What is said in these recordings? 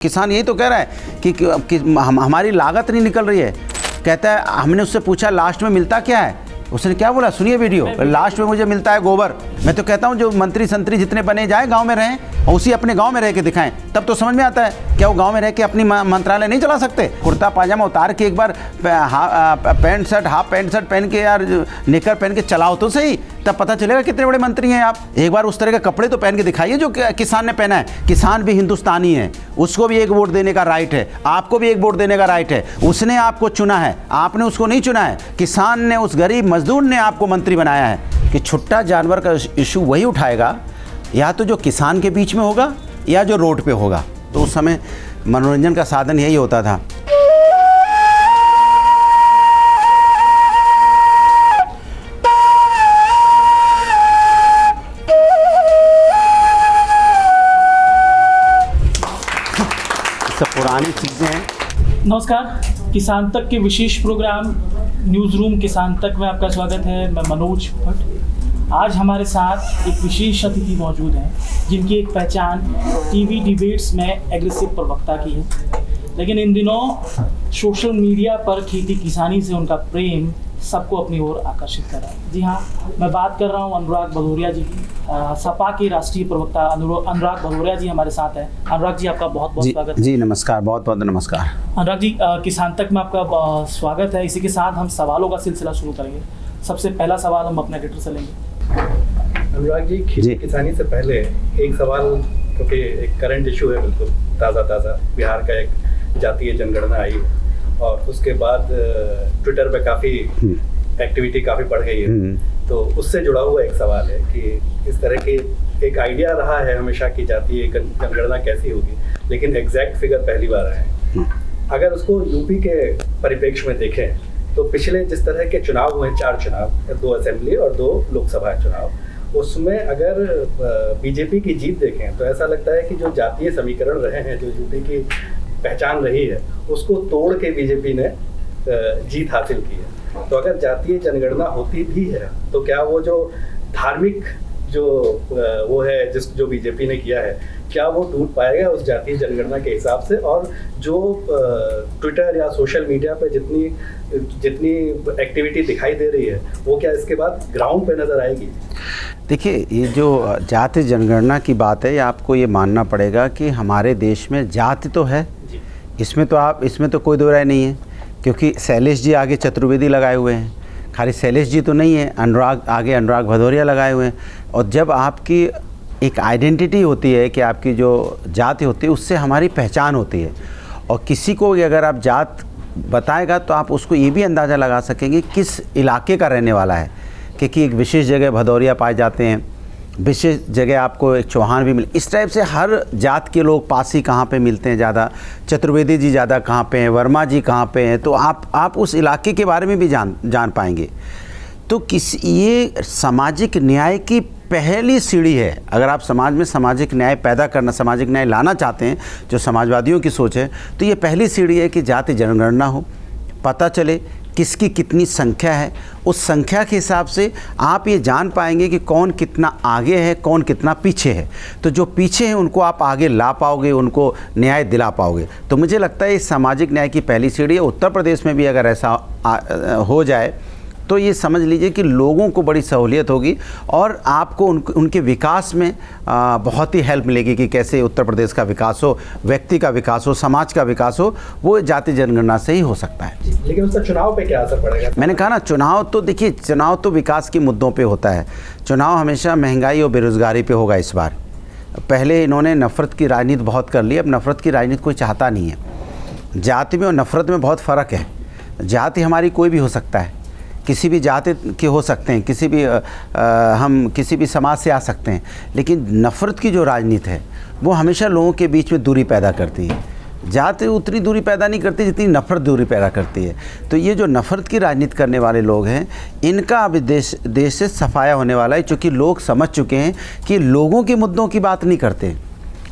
किसान यही तो कह रहा है कि हमारी लागत नहीं निकल रही है। कहता है, हमने उससे पूछा लास्ट में मिलता क्या है, उसने क्या बोला, सुनिए वीडियो। लास्ट में मुझे मिलता है गोबर। मैं तो कहता हूँ जो मंत्री संतरी जितने बने जाए गांव में रहें और उसी अपने गांव में रह के दिखाएं, तब तो समझ में आता है। क्या वो गांव में रह के अपनी मंत्रालय नहीं चला सकते? कुर्ता पाजामा उतार के एक बार pant shirt, half pant shirt पहन के यार निकर पहन के चलाओ तो सही, तब पता चलेगा कितने बड़े मंत्री हैं आप। एक बार उस तरह के कपड़े तो पहन के दिखाइए जो किसान ने पहना है। किसान भी हिंदुस्तानी है, उसको भी एक वोट देने का राइट है, आपको भी एक वोट देने का राइट है। उसने आपको चुना है, आपने उसको नहीं चुना है। किसान ने, उस गरीब मजदूर ने आपको मंत्री बनाया है। कि छुट्टा जानवर का इशू वही उठाएगा या तो जो किसान के बीच में होगा या जो रोड पे होगा। तो उस समय मनोरंजन का साधन यही होता था। सब पुरानी चीजें हैं। नमस्कार, किसान तक के विशेष प्रोग्राम न्यूज़ रूम किसान तक में आपका स्वागत है। मैं मनोज भट्ट। आज हमारे साथ एक विशेष अतिथि मौजूद हैं जिनकी एक पहचान टीवी डिबेट्स में एग्रेसिव प्रवक्ता की है, लेकिन इन दिनों सोशल मीडिया पर खेती किसानी से उनका प्रेम सबको अपनी ओर आकर्षित कर रहा है। जी हाँ, मैं बात कर रहा हूँ अनुराग भदौरिया जी की। सपा के राष्ट्रीय प्रवक्ता अनुराग भदौरिया जी हमारे साथ हैं। अनुराग जी, आपका बहुत बहुत स्वागत है। जी नमस्कार, बहुत बहुत नमस्कार। अनुराग जी, किसान तक में आपका स्वागत है। इसी के साथ हम सवालों का सिलसिला शुरू करेंगे। सबसे पहला सवाल हम अपने एडिटर से लेंगे। अनुराग जी, खेती किसानी से पहले एक सवाल, क्योंकि एक करंट इशू है, बिल्कुल ताज़ा बिहार का एक जातीय जनगणना आई है और उसके बाद ट्विटर पे काफ़ी एक्टिविटी काफ़ी बढ़ गई है, तो उससे जुड़ा हुआ एक सवाल है कि इस तरह की एक आइडिया रहा है हमेशा कि जातीय जनगणना कैसी होगी, लेकिन एग्जैक्ट फिगर पहली बार आए हैं। अगर उसको यूपी के परिप्रेक्ष्य में देखें तो पिछले जिस तरह के चुनाव हुए, 4 चुनाव, 2 असेंबली और 2 लोकसभा चुनाव, उसमें अगर बीजेपी की जीत देखें तो ऐसा लगता है कि जो जातीय समीकरण रहे हैं, जो यूपी की पहचान रही है, उसको तोड़ के बीजेपी ने जीत हासिल की है। तो अगर जातीय जनगणना होती भी है तो क्या वो जो धार्मिक जो वो है जो बीजेपी ने किया है, क्या वो टूट पाएगा उस जातीय जनगणना के हिसाब से? और जो ट्विटर या सोशल मीडिया पे जितनी एक्टिविटी दिखाई दे रही है, वो क्या इसके बाद ग्राउंड पे नज़र आएगी? देखिए, ये जो जाति जनगणना की बात है, ये आपको ये मानना पड़ेगा कि हमारे देश में जाति तो है, इसमें तो कोई दो राय नहीं है, क्योंकि शैलेश जी आगे चतुर्वेदी लगाए हुए हैं। खाली शैलेश जी तो नहीं है, अनुराग भदौरिया लगाए हुए हैं। और जब आपकी एक आइडेंटिटी होती है कि आपकी जो जाति होती है, उससे हमारी पहचान होती है। और किसी को अगर आप जात बताएगा तो आप उसको ये भी अंदाज़ा लगा सकेंगे किस इलाके का रहने वाला है, क्योंकि एक विशेष जगह भदौरिया पाए जाते हैं, विशेष जगह आपको एक चौहान भी मिले। इस टाइप से हर जात के लोग, पासी कहाँ पे मिलते हैं ज़्यादा, चतुर्वेदी जी ज़्यादा कहाँ पे हैं, वर्मा जी कहाँ पे हैं, तो आप उस इलाके के बारे में भी जान पाएंगे। तो ये सामाजिक न्याय की पहली सीढ़ी है। अगर आप समाज में सामाजिक न्याय पैदा करना, सामाजिक न्याय लाना चाहते हैं, जो समाजवादियों की सोच है, तो ये पहली सीढ़ी है कि जाति जनगणना हो, पता चले किसकी कितनी संख्या है। उस संख्या के हिसाब से आप ये जान पाएंगे कि कौन कितना आगे है, कौन कितना पीछे है। तो जो पीछे हैं उनको आप आगे ला पाओगे, उनको न्याय दिला पाओगे। तो मुझे लगता है ये सामाजिक न्याय की पहली सीढ़ी है। उत्तर प्रदेश में भी अगर ऐसा हो जाए तो ये समझ लीजिए कि लोगों को बड़ी सहूलियत होगी और आपको उनके विकास में बहुत ही हेल्प मिलेगी कि कैसे उत्तर प्रदेश का विकास हो, व्यक्ति का विकास हो, समाज का विकास हो, वो जाति जनगणना से ही हो सकता है। लेकिन उसका चुनाव पे क्या असर पड़ेगा? मैंने कहा ना, चुनाव तो देखिए, चुनाव तो विकास के मुद्दों पे होता है। चुनाव हमेशा महंगाई और बेरोज़गारी पे होगा। इस बार पहले इन्होंने नफ़रत की राजनीति बहुत कर ली, अब नफ़रत की राजनीति कोई चाहता नहीं है। जाति में और नफ़रत में बहुत फ़र्क है। जाति हमारी कोई भी हो सकता है, किसी भी जाति के हो सकते हैं, हम किसी भी समाज से आ सकते हैं, लेकिन नफ़रत की जो राजनीति है वो हमेशा लोगों के बीच में दूरी पैदा करती है। जाति उतनी दूरी पैदा नहीं करती जितनी नफ़रत दूरी पैदा करती है। तो ये जो नफ़रत की राजनीति करने वाले लोग हैं, इनका अब देश से सफाया होने वाला है, क्योंकि लोग समझ चुके हैं कि लोगों के मुद्दों की बात नहीं करते,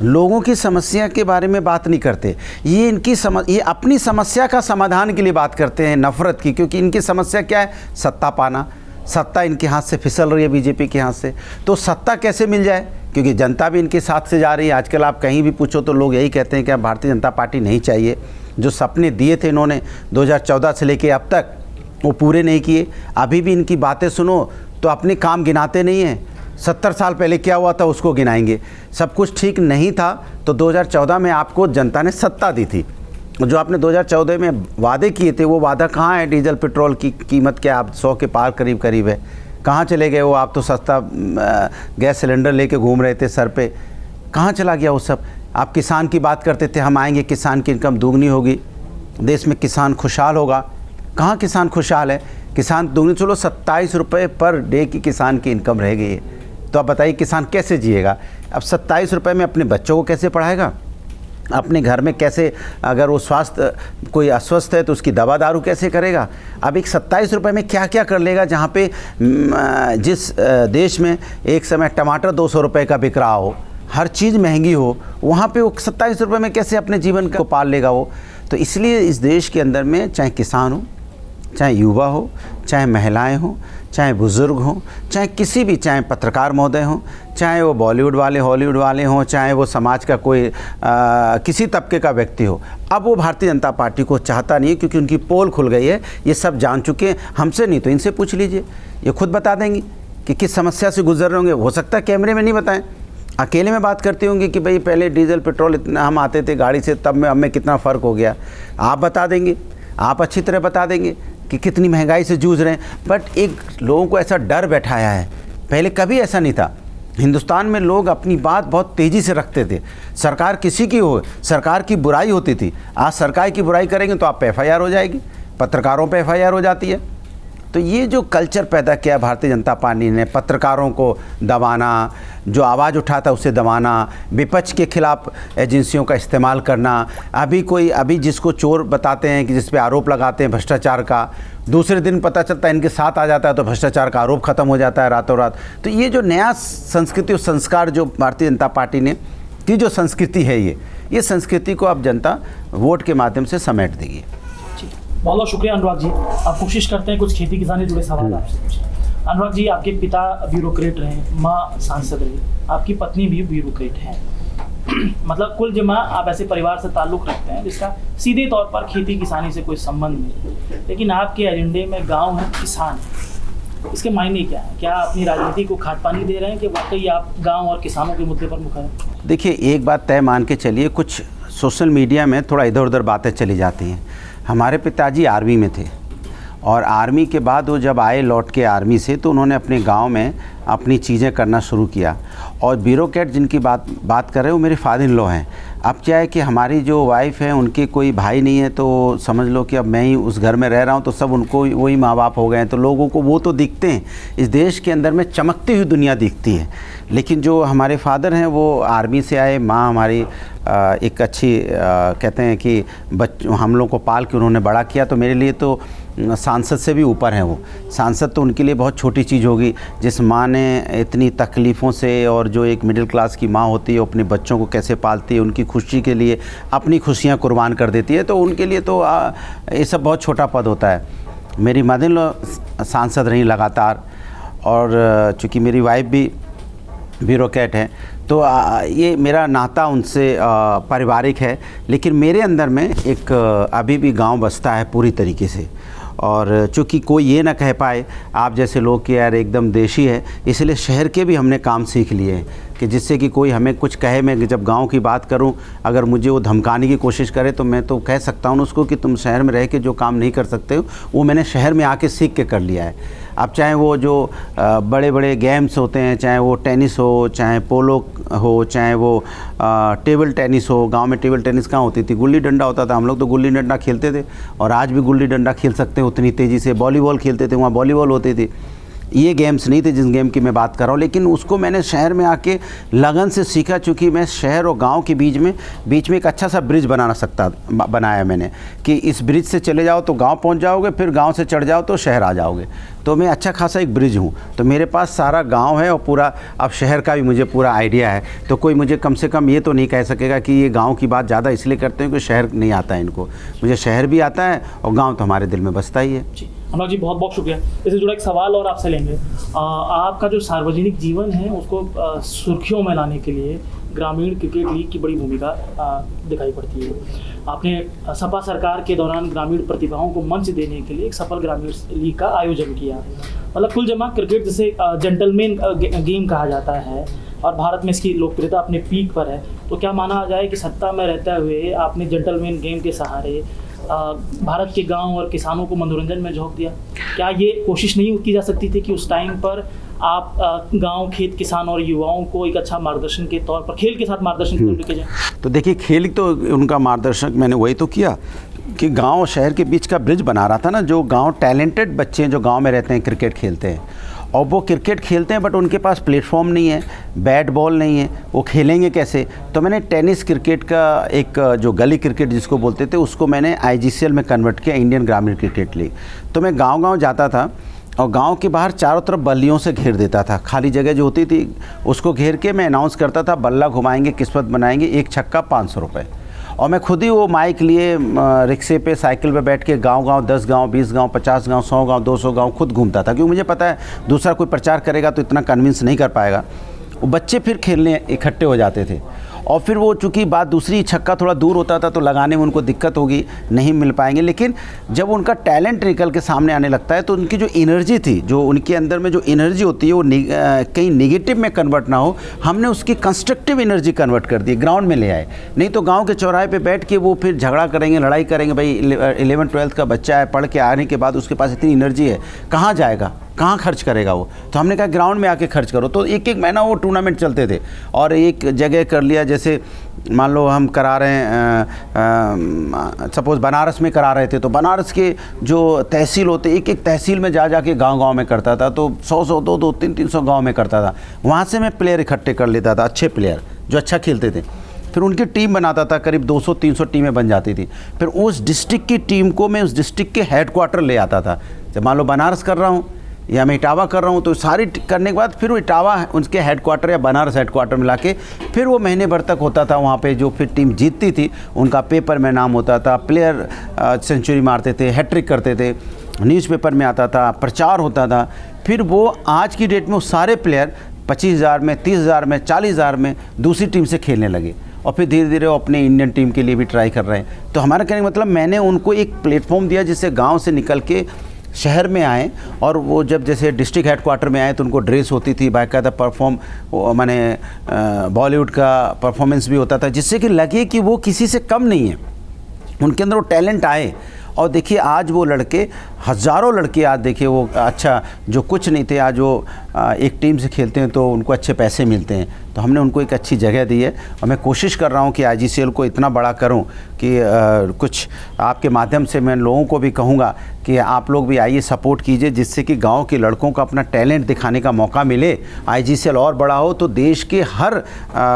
लोगों की समस्या के बारे में बात नहीं करते। ये अपनी समस्या का समाधान के लिए बात करते हैं, नफ़रत की, क्योंकि इनकी समस्या क्या है? सत्ता पाना। सत्ता इनके हाथ से फिसल रही है, बीजेपी के हाथ से। तो सत्ता कैसे मिल जाए? क्योंकि जनता भी इनके साथ से जा रही है। आजकल आप कहीं भी पूछो तो लोग यही कहते हैं कि अब भारतीय जनता पार्टी नहीं चाहिए। जो सपने दिए थे इन्होंने 2014 से लेके अब तक, वो पूरे नहीं किए। अभी भी इनकी बातें सुनो तो अपने काम गिनाते नहीं हैं। 70 साल पहले क्या हुआ था उसको गिनाएंगे। सब कुछ ठीक नहीं था तो 2014 में आपको जनता ने सत्ता दी थी। जो आपने 2014 में वादे किए थे वो वादा कहाँ है? डीजल पेट्रोल की कीमत क्या आप 100 के पार करीब है, कहाँ चले गए वो? आप तो सस्ता गैस सिलेंडर लेके घूम रहे थे सर पे, कहाँ चला गया वो सब? आप किसान की बात करते थे, हम आएंगे किसान की इनकम दुगनी होगी, देश में किसान खुशहाल होगा। कहाँ किसान खुशहाल है? किसान दुगनी, चलो 27 रुपये पर डे की किसान की इनकम रह गई है। तो आप बताइए किसान कैसे जिएगा? अब 27 रुपये में अपने बच्चों को कैसे पढ़ाएगा? अपने घर में कैसे, अगर वो स्वास्थ्य कोई अस्वस्थ है तो उसकी दवा दारू कैसे करेगा? अब एक 27 रुपये में क्या क्या कर लेगा? जहाँ पे जिस देश में एक समय टमाटर 200 रुपये का बिक रहा हो, हर चीज़ महंगी हो, वहाँ पे वो 27 रुपये में कैसे अपने जीवन को पाल लेगा वो? तो इसलिए इस देश के अंदर में चाहे किसान हो, चाहे युवा हो, चाहे महिलाएं हो, चाहे बुज़ुर्ग हों, चाहे किसी भी, चाहे पत्रकार महोदय हों, चाहे वो बॉलीवुड वाले हॉलीवुड वाले हों, चाहे वो समाज का कोई किसी तबके का व्यक्ति हो, अब वो भारतीय जनता पार्टी को चाहता नहीं है, क्योंकि उनकी पोल खुल गई है। ये सब जान चुके हैं, हमसे नहीं तो इनसे पूछ लीजिए, ये खुद बता देंगे कि किस समस्या से गुजर रहे होंगे। हो सकता है कैमरे में नहीं बताएं, अकेले में बात करते होंगे कि भाई पहले डीजल पेट्रोल इतना हम आते थे गाड़ी से, तब में अब में कितना फ़र्क हो गया। आप बता देंगे, आप अच्छी तरह बता देंगे कि कितनी महंगाई से जूझ रहे हैं। बट एक लोगों को ऐसा डर बैठाया है, पहले कभी ऐसा नहीं था। हिंदुस्तान में लोग अपनी बात बहुत तेज़ी से रखते थे, सरकार किसी की हो, सरकार की बुराई होती थी। आज सरकार की बुराई करेंगे तो आप पे FIR हो जाएगी, पत्रकारों पे FIR हो जाती है। तो ये जो कल्चर पैदा किया भारतीय जनता पार्टी ने, पत्रकारों को दबाना, जो आवाज़ उठाता उसे दबाना, विपक्ष के खिलाफ एजेंसियों का इस्तेमाल करना। अभी जिसको चोर बताते हैं, कि जिस पे आरोप लगाते हैं भ्रष्टाचार का, दूसरे दिन पता चलता है इनके साथ आ जाता है तो भ्रष्टाचार का आरोप ख़त्म हो जाता है रातों रात। तो ये जो नया संस्कृति और संस्कार जो भारतीय जनता पार्टी ने की जो संस्कृति है, ये संस्कृति को अब जनता वोट के माध्यम से समेट देगी। बहुत बहुत शुक्रिया अनुराग जी। आप कोशिश करते हैं कुछ खेती किसानी जुड़े सवाल आपसे पूछें। अनुराग जी, आपके पिता ब्यूरोक्रेट रहे, माँ सांसद रही, आपकी पत्नी भी ब्यूरोक्रेट है। मतलब कुल जमा आप ऐसे परिवार से ताल्लुक़ रखते हैं जिसका सीधे तौर पर खेती किसानी से कोई संबंध नहीं, लेकिन आपके एजेंडे में गाँव है, किसान है। इसके मायने क्या है? क्या अपनी राजनीति को खाद पानी दे रहे हैं कि वाकई आप गाँव और किसानों के मुद्दे पर मुखर हैं? देखिए, एक बात तय मान के चलिए, कुछ सोशल मीडिया में थोड़ा इधर उधर बातें चली जाती हैं। हमारे पिताजी आर्मी में थे और आर्मी के बाद वो जब आए लौट के आर्मी से, तो उन्होंने अपने गांव में अपनी चीज़ें करना शुरू किया। और ब्यूरोक्रेट जिनकी बात कर रहे हो, मेरे फादर इन लॉ हैं। अब क्या है कि हमारी जो वाइफ है उनके कोई भाई नहीं है, तो समझ लो कि अब मैं ही उस घर में रह रहा हूँ, तो सब उनको वही माँ बाप हो गए हैं। तो लोगों को वो तो दिखते हैं, इस देश के अंदर में चमकती हुई दुनिया दिखती है। लेकिन जो हमारे फादर हैं वो आर्मी से आए, माँ हमारी एक अच्छी कहते हैं कि हम लोग को पाल के उन्होंने बड़ा किया। तो मेरे लिए तो सांसद से भी ऊपर हैं वो। सांसद तो उनके लिए बहुत छोटी चीज़ होगी। जिस माँ ने इतनी तकलीफ़ों से, और जो एक मिडिल क्लास की माँ होती है, अपने बच्चों को कैसे पालती है, उनकी खुशी के लिए अपनी खुशियाँ कुर्बान कर देती है, तो उनके लिए तो ये सब बहुत छोटा पद होता है। मेरी मदर सांसद रही लगातार, और चूँकि मेरी वाइफ भी ब्यूरोक्रेट है, तो ये मेरा नाता उनसे पारिवारिक है। लेकिन मेरे अंदर में एक अभी भी गांव बसता है पूरी तरीके से। और चूँकि कोई ये ना कह पाए आप जैसे लोग कि यार एकदम देशी है, इसलिए शहर के भी हमने काम सीख लिए हैं कि जिससे कि कोई हमें कुछ कहे, मैं जब गांव की बात करूं, अगर मुझे वो धमकाने की कोशिश करे तो मैं तो कह सकता हूं उसको कि तुम शहर में रह के जो काम नहीं कर सकते हो, वो मैंने शहर में आके सीख के कर लिया है। अब चाहे वो जो बड़े बड़े गेम्स होते हैं, चाहे वो टेनिस हो, चाहे पोलो हो, चाहे वो टेबल टेनिस हो। गांव में टेबल टेनिस कहाँ होती थी? गुल्ली डंडा होता था। हम लोग तो गुल्ली डंडा खेलते थे, और आज भी गुल्ली डंडा खेल सकते हैं उतनी तेज़ी से। वॉलीबॉल खेलते थे, वहाँ वॉलीबॉल होती थी। ये गेम्स नहीं थे जिस गेम की मैं बात कर रहा हूँ, लेकिन उसको मैंने शहर में आके लगन से सीखा। चूँकि मैं शहर और गांव के बीच में एक अच्छा सा ब्रिज बनाया मैंने, कि इस ब्रिज से चले जाओ तो गांव पहुंच जाओगे, फिर गांव से चढ़ जाओ तो शहर आ जाओगे। तो मैं अच्छा खासा एक ब्रिज हूँ। तो मेरे पास सारा गांव है और पूरा अब शहर का भी मुझे पूरा आइडिया है। तो कोई मुझे कम से कम ये तो नहीं कह सकेगा कि ये गाँव की बात ज़्यादा इसलिए करते हैं कि शहर नहीं आता है इनको। मुझे शहर भी आता है और गाँव तो हमारे दिल में बसता ही है। अनुराग जी बहुत बहुत शुक्रिया। इससे जुड़ा एक सवाल और आपसे लेंगे। आपका जो सार्वजनिक जीवन है उसको सुर्खियों में लाने के लिए ग्रामीण क्रिकेट लीग की बड़ी भूमिका दिखाई पड़ती है। आपने सपा सरकार के दौरान ग्रामीण प्रतिभाओं को मंच देने के लिए एक सफल ग्रामीण लीग का आयोजन किया। मतलब कुल जमा क्रिकेट जिसे जेंटलमैन गेम कहा जाता है और भारत में इसकी लोकप्रियता अपने पीक पर है, तो क्या माना जाए कि सत्ता में रहते हुए आपने जेंटलमैन गेम के सहारे भारत के गांव और किसानों को मनोरंजन में झोंक दिया? क्या ये कोशिश नहीं की जा सकती थी कि उस टाइम पर आप गांव, खेत, किसान और युवाओं को एक अच्छा मार्गदर्शन के तौर पर खेल के साथ मार्गदर्शन के तौर पर लेके जाएं? तो देखिए, खेल तो उनका मार्गदर्शक मैंने वही तो किया कि गांव और शहर के बीच का ब्रिज बना रहा था ना। जो गांव टैलेंटेड बच्चे हैं जो गांव में रहते हैं, क्रिकेट खेलते हैं, और वो क्रिकेट खेलते हैं बट उनके पास प्लेटफॉर्म नहीं है, बैट बॉल नहीं है, वो खेलेंगे कैसे? तो मैंने टेनिस क्रिकेट का एक जो गली क्रिकेट जिसको बोलते थे उसको मैंने IGCL में कन्वर्ट किया, इंडियन ग्रामीण क्रिकेट लीग। तो मैं गांव-गांव जाता था और गांव के बाहर चारों तरफ बल्लियों से घेर देता था। खाली जगह जो होती थी उसको घेर के मैं अनाउंस करता था, बल्ला घुमाएंगे, किस्मत बनाएंगे, एक छक्का 500 रुपये। और मैं खुद ही वो माइक लिए रिक्शे पे, साइकिल पे बैठ के गांव-गांव 10 गांव, 20 गांव, 50 गांव, 100 गांव, 200 गांव खुद घूमता था, क्योंकि मुझे पता है दूसरा कोई प्रचार करेगा तो इतना कन्विंस नहीं कर पाएगा। वो बच्चे फिर खेलने इकट्ठे हो जाते थे और फिर वो चूँकि बात दूसरी, छक्का थोड़ा दूर होता था तो लगाने में उनको दिक्कत होगी, नहीं मिल पाएंगे। लेकिन जब उनका टैलेंट निकल के सामने आने लगता है तो उनकी जो एनर्जी थी, जो उनके अंदर में जो एनर्जी होती है वो कहीं नेगेटिव में कन्वर्ट ना हो, हमने उसकी कंस्ट्रक्टिव एनर्जी कन्वर्ट कर दी, ग्राउंड में ले आए। नहीं तो गाँव के चौराहे पर बैठ के वो फिर झगड़ा करेंगे, लड़ाई करेंगे। भाई 11th-12th का बच्चा है, पढ़ के आने के बाद उसके पास इतनी एनर्जी है, कहाँ जाएगा, कहाँ खर्च करेगा वो? तो हमने कहा ग्राउंड में आके खर्च करो। तो एक महीना वो टूर्नामेंट चलते थे और एक जगह कर लिया, जैसे मान लो हम करा रहे हैं, सपोज़ बनारस में करा रहे थे, तो बनारस के जो तहसील होते, एक तहसील में जा के गांव-गांव में करता था, तो 100-100, 200, 300 गांव में करता था। वहाँ से मैं प्लेयर इकट्ठे कर लेता था, अच्छे प्लेयर जो अच्छा खेलते थे, फिर उनकी टीम बनाता था, करीब 200-300 टीमें बन जाती थी। फिर उस डिस्ट्रिक्ट की टीम को मैं उस डिस्ट्रिक्ट के हेडक्वार्टर ले आता था। जब मान लो बनारस कर रहा हूँ या मैं इटावा कर रहा हूँ, तो सारी करने के बाद फिर वो इटावा उनके हेडक्वार्टर या बनारस हेडक्वार्टर में लाके फिर वो महीने भर तक होता था वहाँ पे। जो फिर टीम जीतती थी उनका पेपर में नाम होता था, प्लेयर सेंचुरी मारते थे, हैट्रिक करते थे, न्यूज़पेपर में आता था, प्रचार होता था। फिर वो आज की डेट में वो सारे प्लेयर 25,000 में, 30,000 में, 40,000 में दूसरी टीम से खेलने लगे और फिर धीरे धीरे वो अपने इंडियन टीम के लिए भी ट्राई कर रहे हैं। तो हमारा कहने का मतलब, मैंने उनको एक प्लेटफॉर्म दिया जिससे गाँव से निकल के शहर में आए, और वो जब जैसे डिस्ट्रिक्ट हेडक्वार्टर में आए तो उनको ड्रेस होती थी, बाकायदा परफॉर्म, माने बॉलीवुड का परफॉर्मेंस भी होता था, जिससे कि लगे कि वो किसी से कम नहीं है, उनके अंदर वो टैलेंट आए। और देखिए आज वो लड़के, हज़ारों लड़के आज देखिए वो अच्छा, जो कुछ नहीं थे आज वो एक टीम से खेलते हैं तो उनको अच्छे पैसे मिलते हैं। तो हमने उनको एक अच्छी जगह दी है और मैं कोशिश कर रहा हूँ कि IGCL को इतना बड़ा करूँ कि कुछ आपके माध्यम से मैं लोगों को भी कहूँगा कि आप लोग भी आइए, सपोर्ट कीजिए, जिससे कि गांव के लड़कों को अपना टैलेंट दिखाने का मौका मिले। IGCL और बड़ा हो तो देश के हर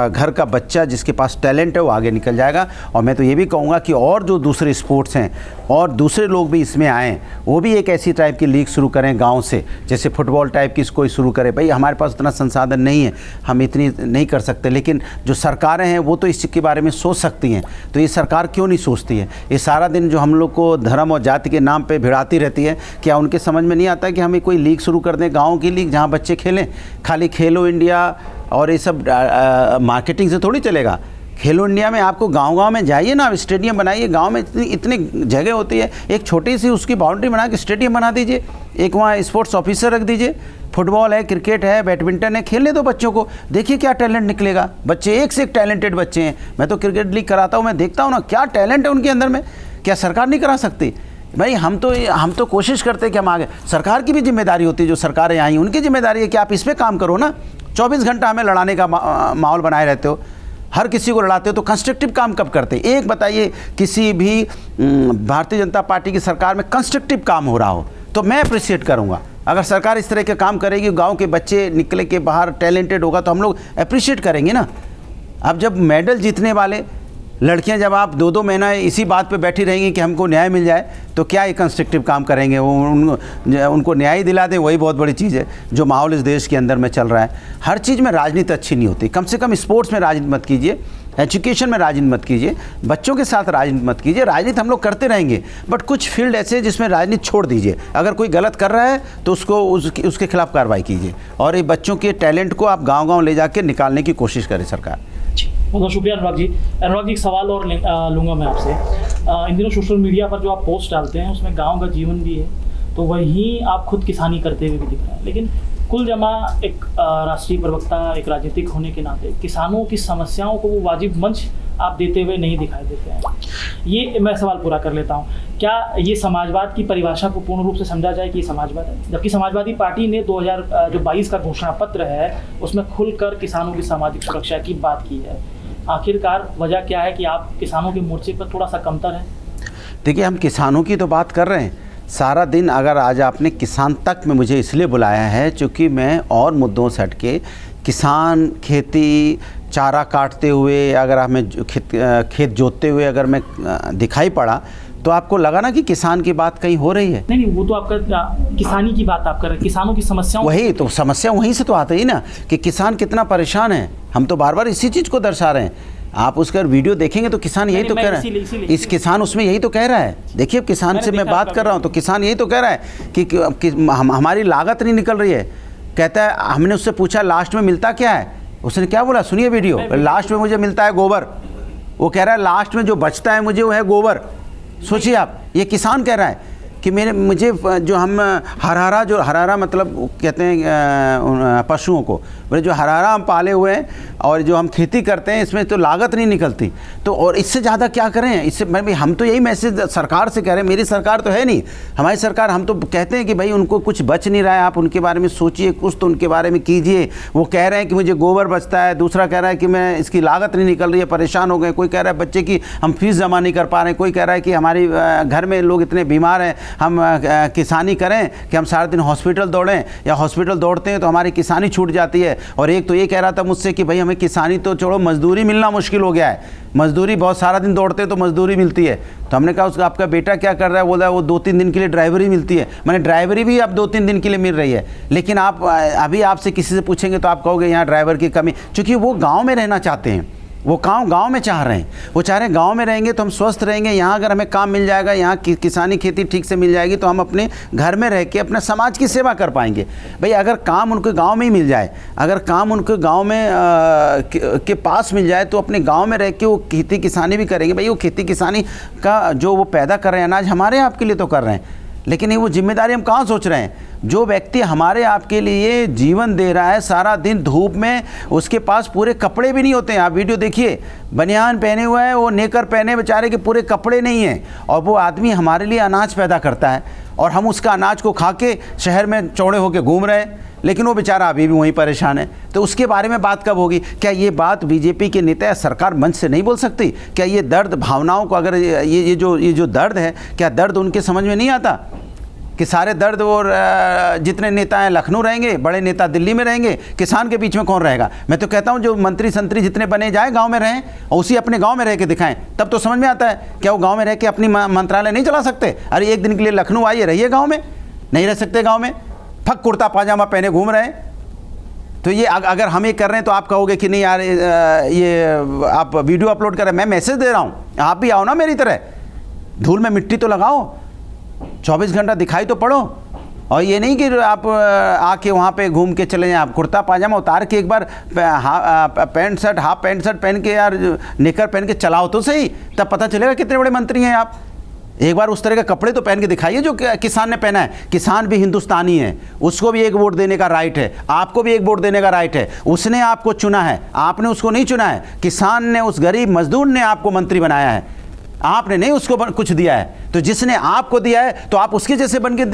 घर का बच्चा जिसके पास टैलेंट है वो आगे निकल जाएगा। और मैं तो ये भी कहूँगा कि और जो दूसरे स्पोर्ट्स हैं और दूसरे लोग भी इसमें आएँ, वो भी एक ऐसी टाइप की लीग शुरू करें गाँव से, जैसे फुटबॉल टाइप की कोई शुरू करे। भाई हमारे पास उतना संसाधन नहीं है, हम इतनी नहीं कर सकते, लेकिन जो सरकारें हैं वो तो इसके बारे में सोच सकती हैं। तो ये सरकार क्यों नहीं सोचती है? ये सारा दिन जो हम लोग को धर्म और जाति के नाम पे भिड़ाती रहती है, क्या उनके समझ में नहीं आता कि हमें कोई लीग शुरू कर दें, गाँव की लीग, जहाँ बच्चे खेलें? खाली खेलो इंडिया और ये सब मार्केटिंग से थोड़ी चलेगा। खेलो इंडिया में आपको गांव-गांव में जाइए ना, स्टेडियम बनाइए। गांव में इतनी जगह होती है, एक छोटी सी उसकी बाउंड्री बना के स्टेडियम बना दीजिए, एक वहाँ स्पोर्ट्स ऑफिसर रख दीजिए। फुटबॉल है, क्रिकेट है, बैडमिंटन है, खेलने दो बच्चों को, देखिए क्या टैलेंट निकलेगा। बच्चे एक से एक टैलेंटेड बच्चे हैं। मैं तो क्रिकेट लीग कराता हूँ, मैं देखता हूँ ना क्या टैलेंट है उनके अंदर में। क्या सरकार नहीं करा सकती? भाई हम तो कोशिश करते हैं कि हम आगे। सरकार की भी जिम्मेदारी होती है, जो सरकारें आई उनकी जिम्मेदारी है कि आप इस पर काम करो ना। 24 घंटा हमें लड़ाने का माहौल बनाए रहते हो, हर किसी को लड़ाते हो, तो कंस्ट्रक्टिव काम कब करते? एक बताइए किसी भी भारतीय जनता पार्टी की सरकार में कंस्ट्रक्टिव काम हो रहा हो तो मैं अप्रिशिएट करूँगा। अगर सरकार इस तरह के काम करेगी, गांव के बच्चे निकले के बाहर टैलेंटेड होगा तो हम लोग अप्रिशिएट करेंगे ना। अब जब मेडल जीतने वाले लड़कियां जब आप 2-2 महीना इसी बात पे बैठी रहेंगी कि हमको न्याय मिल जाए, तो क्या ये कंस्ट्रक्टिव काम करेंगे? वो उनको न्याय दिला दें, वही बहुत बड़ी चीज़ है। जो माहौल इस देश के अंदर में चल रहा है, हर चीज़ में राजनीति अच्छी नहीं होती। कम से कम स्पोर्ट्स में राजनीति मत कीजिए, एजुकेशन में राजनीति मत कीजिए, बच्चों के साथ राजनीति मत कीजिए। राजनीति हम लोग करते रहेंगे, बट कुछ फील्ड ऐसे हैं जिसमें राजनीति छोड़ दीजिए। अगर कोई गलत कर रहा है तो उसके खिलाफ कार्रवाई कीजिए, और ये बच्चों के टैलेंट को आप गाँव-गाँव ले जाके निकालने की कोशिश करें सरकार। बहुत शुक्रिया अनुराग जी। अनुराग जी, एक सवाल और लूँगा मैं आपसे। इन दिनों सोशल मीडिया पर जो आप पोस्ट डालते हैं उसमें गांव का जीवन भी है, तो वहीं आप खुद किसानी करते हुए भी दिख रहे हैं, लेकिन कुल जमा एक राष्ट्रीय प्रवक्ता, एक राजनीतिक होने के नाते किसानों की समस्याओं को वो वाजिब मंच आप देते हुए नहीं दिखाई देते हैं। ये मैं सवाल पूरा कर लेता हूँ, क्या ये समाजवाद की परिभाषा को पूर्ण रूप से समझा जाए कि ये समाजवाद है? जबकि समाजवादी पार्टी ने 2022 का घोषणा पत्र है उसमें खुलकर किसानों की सामाजिक सुरक्षा की बात की है। आखिरकार वजह क्या है कि आप किसानों के मोर्चे पर थोड़ा सा कमतर हैं? देखिए, हम किसानों की तो बात कर रहे हैं सारा दिन। अगर आज आपने किसान तक में मुझे इसलिए बुलाया है क्योंकि मैं और मुद्दों से हट के किसान, खेती, चारा काटते हुए, अगर हमें खेत जोतते हुए अगर मैं दिखाई पड़ा तो आपको लगा ना कि किसान की बात कहीं हो रही है। नहीं, वो तो आपका किसानी की बात आप कर रहे हैं, किसानों की समस्याओं, वही तो समस्या वहीं से तो आती ही ना कि किसान कितना परेशान है। हम तो बार बार इसी चीज़ को दर्शा रहे हैं। आप उसका वीडियो देखेंगे तो किसान यही तो कह रहा है, इस किसान उसमें यही तो कह रहा है। देखिए, अब किसान से मैं बात कर रहा हूँ तो किसान यही तो कह रहा है कि हमारी लागत नहीं निकल रही है। कहता है, हमने उससे पूछा लास्ट में मिलता क्या है, उसने क्या बोला, सुनिए वीडियो। लास्ट में मुझे मिलता है गोबर। वो कह रहा है लास्ट में जो बचता है मुझे वो है गोबर। सोचिए आप, ये किसान कह रहा है कि मुझे जो हम हरारा मतलब कहते हैं पशुओं को, बोले जो हरारा हम पाले हुए हैं और जो हम खेती करते हैं इसमें तो लागत नहीं निकलती, तो और इससे ज़्यादा क्या करें? इससे हम तो यही मैसेज सरकार से कह रहे हैं। मेरी सरकार तो है नहीं, हमारी सरकार, हम तो कहते हैं कि भाई उनको कुछ बच नहीं रहा है, आप उनके बारे में सोचिए, कुछ तो उनके बारे में कीजिए। वो कह रहे हैं कि मुझे गोबर बचता है, दूसरा कह रहा है कि मैं इसकी लागत नहीं निकल रही है, परेशान हो गए। कोई कह रहा है बच्चे की हम फीस जमा नहीं कर पा रहे हैं, कोई कह रहा है कि हमारी घर में लोग इतने बीमार हैं, हम किसानी करें कि हम सारा दिन हॉस्पिटल दौड़ें, या हॉस्पिटल दौड़ते हैं तो हमारी किसानी छूट जाती है। और एक तो ये कह रहा था मुझसे कि भाई हमें किसानी तो छोड़ो, मजदूरी मिलना मुश्किल हो गया है। मजदूरी बहुत, सारा दिन दौड़ते हैं तो मजदूरी मिलती है। तो हमने कहा उसका आपका बेटा क्या कर रहा है? बोला वो 2-3 दिन के लिए ड्राइवरी मिलती है। मैंने ड्राइवरी भी अब 2-3 दिन के लिए मिल रही है, लेकिन आप अभी आपसे किसी से पूछेंगे तो आप कहोगे यहाँ ड्राइवर की कमी, क्योंकि वो गाँव में रहना चाहते हैं, वो गाँव में चाह रहे हैं। वो चाह रहे हैं गाँव में रहेंगे तो हम स्वस्थ रहेंगे, यहाँ अगर हमें काम मिल जाएगा, यहाँ किसानी खेती ठीक से मिल जाएगी तो हम अपने घर में रह के अपने समाज की सेवा कर पाएंगे। भाई अगर काम उनके गाँव में ही मिल जाए, अगर काम उनके गाँव में के पास मिल जाए तो अपने गाँव में रह के वो खेती किसानी भी करेंगे। भाई वो खेती किसानी का जो वो पैदा कर रहे हैं अनाज, हमारे आपके लिए तो कर रहे हैं, लेकिन ये वो जिम्मेदारी हम कहाँ सोच रहे हैं? जो व्यक्ति हमारे आपके लिए जीवन दे रहा है, सारा दिन धूप में, उसके पास पूरे कपड़े भी नहीं होते हैं। आप वीडियो देखिए, बनियान पहने हुआ है, वो नेकर पहने, बेचारे के पूरे कपड़े नहीं हैं, और वो आदमी हमारे लिए अनाज पैदा करता है और हम उसका अनाज को खा के शहर में चौड़े होकर घूम रहे हैं, लेकिन वो बेचारा अभी भी वहीं परेशान है। तो उसके बारे में बात कब होगी? क्या ये बात बीजेपी के नेता या सरकार मंच से नहीं बोल सकती? क्या ये दर्द, भावनाओं को, अगर ये जो दर्द है, क्या दर्द उनके समझ में नहीं आता कि सारे दर्द और जितने नेता हैं लखनऊ रहेंगे, बड़े नेता दिल्ली में रहेंगे, किसान के बीच में कौन रहेगा? मैं तो कहता हूं जो मंत्री संतरी जितने बने जाए गांव में रहें और उसी अपने गांव में रह के दिखाएं, तब तो समझ में आता है। क्या वो गांव में रह के अपनी मंत्रालय नहीं चला सकते? अरे एक दिन के लिए लखनऊ आइए, रहिए गांव में, नहीं रह सकते गांव में? फक कुर्ता पाजामा पहने घूम रहे हैं। तो ये अगर हम ये कर रहे हैं तो आप कहोगे कि नहीं यार ये आप वीडियो अपलोड कर रहे हैं, मैं मैसेज दे रहा हूँ, आप भी आओ ना मेरी तरह, धूल में मिट्टी तो लगाओ, 24 घंटा दिखाई तो पड़ो। और ये नहीं कि आप आके वहाँ पे घूम के चले जाएं, आप कुर्ता पाजामा उतार के एक बार pant shirt, half pant shirt पहन के, यार निकर पहन के चलाओ तो सही, तब पता चलेगा कितने बड़े मंत्री हैं आप। एक बार उस तरह के कपड़े तो पहन के दिखाइए जो किसान ने पहना है। किसान भी हिंदुस्तानी है, उसको भी एक वोट देने का राइट है, आपको भी एक वोट देने का राइट है। उसने आपको चुना है, आपने उसको नहीं चुना है। किसान ने, उस गरीब मजदूर ने आपको मंत्री बनाया है, आपने नहीं उसको कुछ दिया है। तो जिसने आपको दिया है तो आप उसके जैसे बन के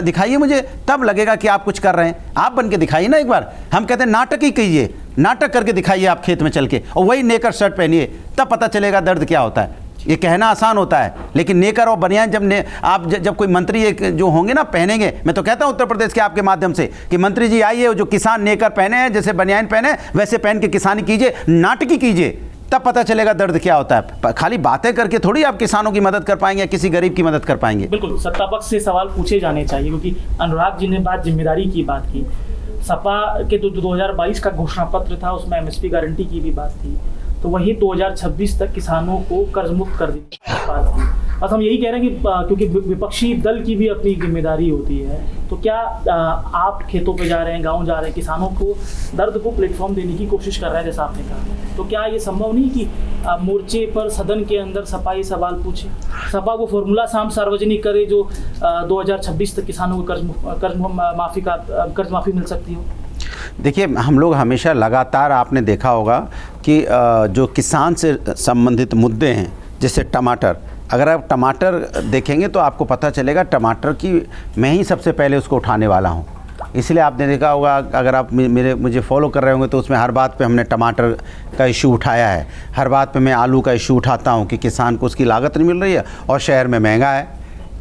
दिखाइए मुझे, तब लगेगा कि आप कुछ कर रहे हैं। आप बन के दिखाइए ना एक बार। हम कहते हैं नाटक ही कीजिए, नाटक करके दिखाइए आप खेत में चल के, और वही नेकर शर्ट पहनिए, तब पता चलेगा दर्द क्या होता है। ये कहना आसान होता है, लेकिन नेकर और बनियान जब कोई मंत्री एक जो होंगे ना पहनेंगे, मैं तो कहता हूं उत्तर प्रदेश के आपके माध्यम से कि मंत्री जी आइए, जो किसान नेकर पहने हैं, जैसे बनियान पहने वैसे पहन के किसानी कीजिए, नाटकी कीजिए, तब पता चलेगा दर्द क्या होता है। खाली बातें करके थोड़ी आप किसानों की मदद कर पाएंगे या किसी गरीब की मदद कर पाएंगे। बिल्कुल, सत्ता पक्ष से सवाल पूछे जाने चाहिए, क्योंकि अनुराग जी ने जिम्मेदारी की बात की। सपा के जो 2022 का घोषणा पत्र था उसमें एमएसपी गारंटी की भी बात थी, तो वही 2026 तक किसानों को कर्ज मुक्त कर देने की बात थी। बस हम यही कह रहे हैं कि क्योंकि विपक्षी दल की भी अपनी जिम्मेदारी होती है, तो क्या आप खेतों पे जा रहे हैं, गांव जा रहे हैं, किसानों को दर्द को प्लेटफॉर्म देने की कोशिश कर रहे हैं जैसा आपने कहा, तो क्या ये संभव नहीं कि मोर्चे पर सदन के अंदर सपा ये सवाल पूछे, सपा वो फॉर्मूला सार्वजनिक करे जो 2026 तक किसानों को कर्ज माफ़ी मिल सकती हो? देखिए, हम लोग हमेशा लगातार, आपने देखा होगा कि जो किसान से संबंधित मुद्दे हैं, जैसे टमाटर, अगर आप टमाटर देखेंगे तो आपको पता चलेगा टमाटर की मैं ही सबसे पहले उसको उठाने वाला हूँ। इसलिए आपने देखा होगा, अगर आप मुझे फॉलो कर रहे होंगे तो उसमें हर बात पे हमने टमाटर का इशू उठाया है। हर बात पे मैं आलू का इशू उठाता हूँ कि किसान को उसकी लागत नहीं मिल रही है और शहर में महंगा है।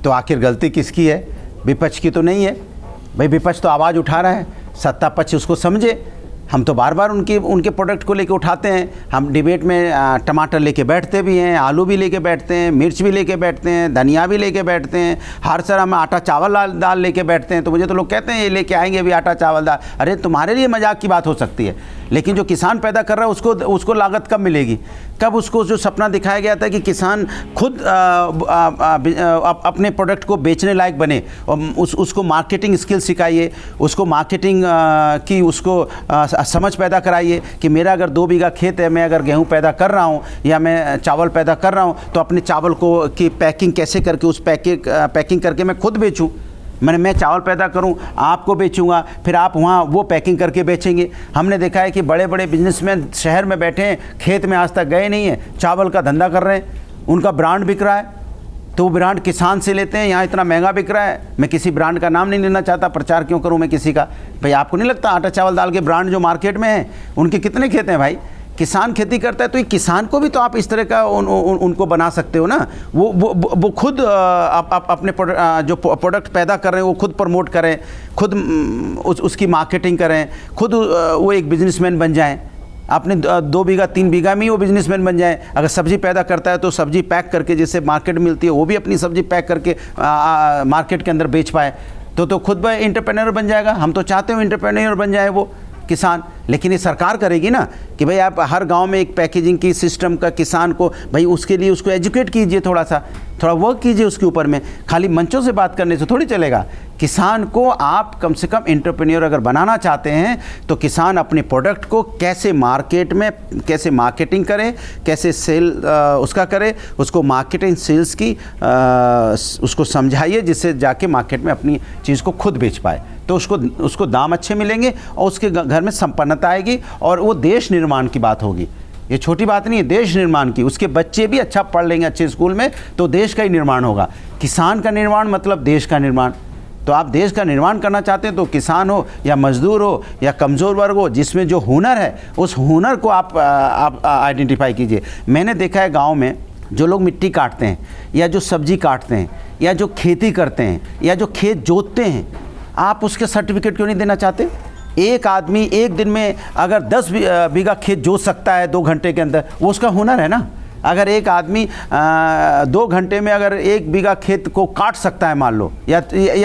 तो आखिर गलती किसकी है? विपक्ष की तो नहीं है भाई। विपक्ष तो आवाज़ उठा रहा है, सत्ता पक्ष उसको समझे। हम तो बार बार उनके प्रोडक्ट को लेके उठाते हैं। हम डिबेट में टमाटर लेके बैठते भी हैं, आलू भी लेके बैठते हैं, मिर्च भी लेके बैठते हैं, धनिया भी लेके बैठते हैं, हर सर हम आटा चावल दाल लेके बैठते हैं। तो मुझे तो लोग कहते हैं ये लेके आएंगे भी आटा चावल दाल। अरे तुम्हारे लिए मजाक की बात हो सकती है, लेकिन जो किसान पैदा कर रहा है उसको लागत कब मिलेगी? कब उसको जो सपना दिखाया गया था कि किसान खुद अपने प्रोडक्ट को बेचने लायक बने, और उसको मार्केटिंग स्किल सिखाइए, उसको मार्केटिंग की उसको समझ पैदा कराइए कि मेरा अगर 2 बीघा खेत है, मैं अगर गेहूं पैदा कर रहा हूं या मैं चावल पैदा कर रहा हूं, तो अपने चावल को की पैकिंग कैसे करके उस पैकिंग करके मैं खुद बेचूं। मैं चावल पैदा करूं, आपको बेचूंगा, फिर आप वहाँ वो पैकिंग करके बेचेंगे। हमने देखा है कि बड़े बड़े बिजनेसमैन शहर में बैठे हैं, खेत में आज तक गए नहीं हैं, चावल का धंधा कर रहे हैं, उनका ब्रांड बिक रहा है, तो वो ब्रांड किसान से लेते हैं। यहाँ इतना महंगा बिक रहा है, मैं किसी ब्रांड का नाम नहीं लेना चाहता, प्रचार क्यों करूँ मैं किसी का। भाई आपको नहीं लगता आटा चावल दाल के ब्रांड जो मार्केट में हैं उनके कितने खेत हैं भाई? किसान खेती करता है, तो ये किसान को भी तो आप इस तरह का उनको बना सकते हो ना। वो खुद अपने जो प्रोडक्ट पैदा कर रहे हैं वो खुद प्रमोट करें, खुद उसकी मार्केटिंग करें, खुद वो एक बिजनेसमैन बन जाएं। अपने 2 बीघा 3 बीघा में ही वो बिजनेसमैन बन जाए। अगर सब्जी पैदा करता है तो सब्जी पैक करके, जैसे मार्केट मिलती है, वो भी अपनी सब्जी पैक करके मार्केट के अंदर बेच पाए, तो खुद एंटरप्रेन्योर बन जाएगा। हम तो चाहते हो एंटरप्रेन्योर बन जाए वो किसान, लेकिन ये सरकार करेगी ना कि भाई आप हर गांव में एक पैकेजिंग की सिस्टम का किसान को, भाई उसके लिए उसको एजुकेट कीजिए, थोड़ा वर्क कीजिए उसके ऊपर में। खाली मंचों से बात करने से थोड़ी चलेगा। किसान को आप कम से कम एंटरप्रेन्योर अगर बनाना चाहते हैं तो किसान अपने प्रोडक्ट को कैसे मार्केट में कैसे मार्केटिंग करे, कैसे सेल उसका करे, उसको मार्केटिंग सेल्स की उसको समझाइए, जिससे जाके मार्केट में अपनी चीज़ को खुद बेच पाए, तो उसको दाम अच्छे मिलेंगे और उसके घर में संपन्नता आएगी और वो देश निर्माण की बात होगी। ये छोटी बात नहीं है, देश निर्माण की। उसके बच्चे भी अच्छा पढ़ लेंगे अच्छे स्कूल में तो देश का ही निर्माण होगा। किसान का निर्माण मतलब देश का निर्माण। तो आप देश का निर्माण करना चाहते हैं तो किसान हो या मजदूर हो या कमज़ोर वर्ग हो, जिसमें जो हुनर है उस हुनर को आप आइडेंटिफाई कीजिए। मैंने देखा है गाँव में जो लोग मिट्टी काटते हैं या जो सब्जी काटते हैं या जो खेती करते हैं या जो खेत जोतते हैं, आप उसके सर्टिफिकेट क्यों नहीं देना चाहते? एक आदमी एक दिन में अगर 10 बीघा खेत जोत सकता है 2 घंटे के अंदर, वो उसका हुनर है ना। अगर एक आदमी 2 घंटे में अगर 1 बीघा खेत को काट सकता है मान लो, या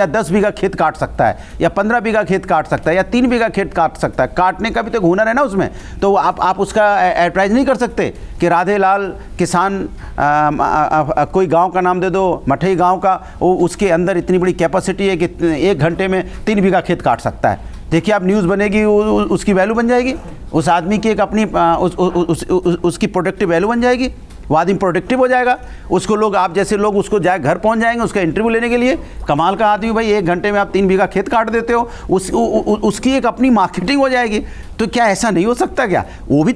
10 बीघा खेत काट सकता है, या 15 बीघा खेत काट सकता है, या 3 बीघा खेत काट सकता है, काटने का भी तो हुनर है ना उसमें। तो आप उसका एडवर्टाइज नहीं कर सकते कि राधे लाल किसान, कोई गांव का नाम दे दो, मठई गांव का, वो उसके अंदर इतनी बड़ी कैपेसिटी है कि 1 घंटे में 3 बीघा खेत काट सकता है। देखिए आप न्यूज़ बनेगी, उसकी वैल्यू बन जाएगी, उस आदमी की एक अपनी उसकी प्रोडक्टिव वैल्यू बन जाएगी, वो आदमी प्रोडक्टिव हो जाएगा। उसको लोग, आप जैसे लोग उसको जाए घर पहुंच जाएंगे उसका इंटरव्यू लेने के लिए। कमाल का आदमी भाई, 1 घंटे में आप 3 बीघा खेत काट देते हो, उसकी एक अपनी मार्केटिंग हो जाएगी। तो क्या ऐसा नहीं हो सकता क्या? वो भी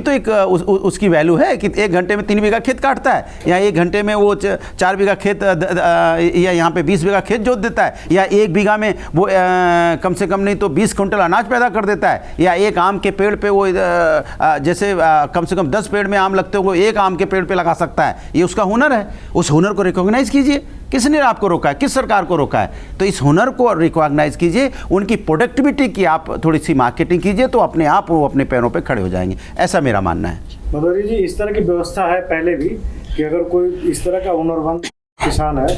तो एक उसकी वैल्यू है कि 1 घंटे में 3 बीघा खेत काटता है, या 1 घंटे में वो 4 बीघा खेत या यहाँ पे 20 बीघा खेत जोत देता है, या 1 बीघा में वो कम से कम नहीं तो 20 कुंटल अनाज पैदा कर देता है, या एक आम के पेड़ पे वो जैसे कम से कम 10 पेड़ में आम लगते हो, वो एक आम आम के पेड़ पे लगा सकता है, ये उसका हुनर है। उस हुनर को रिकॉग्नाइज़ कीजिए। किसने आपको रोका है? किस सरकार को रोका है? तो इस हुनर को रिकॉग्नाइज़ कीजिए, उनकी प्रोडक्टिविटी की आप थोड़ी सी मार्केटिंग कीजिए, तो अपने आप वो अपने पैरों पे खड़े हो जाएंगे। ऐसा मेरा मानना है। भदौरिया जी, इस तरह की व्यवस्था है पहले भी कि अगर कोई इस तरह का हुनरमंद किसान है,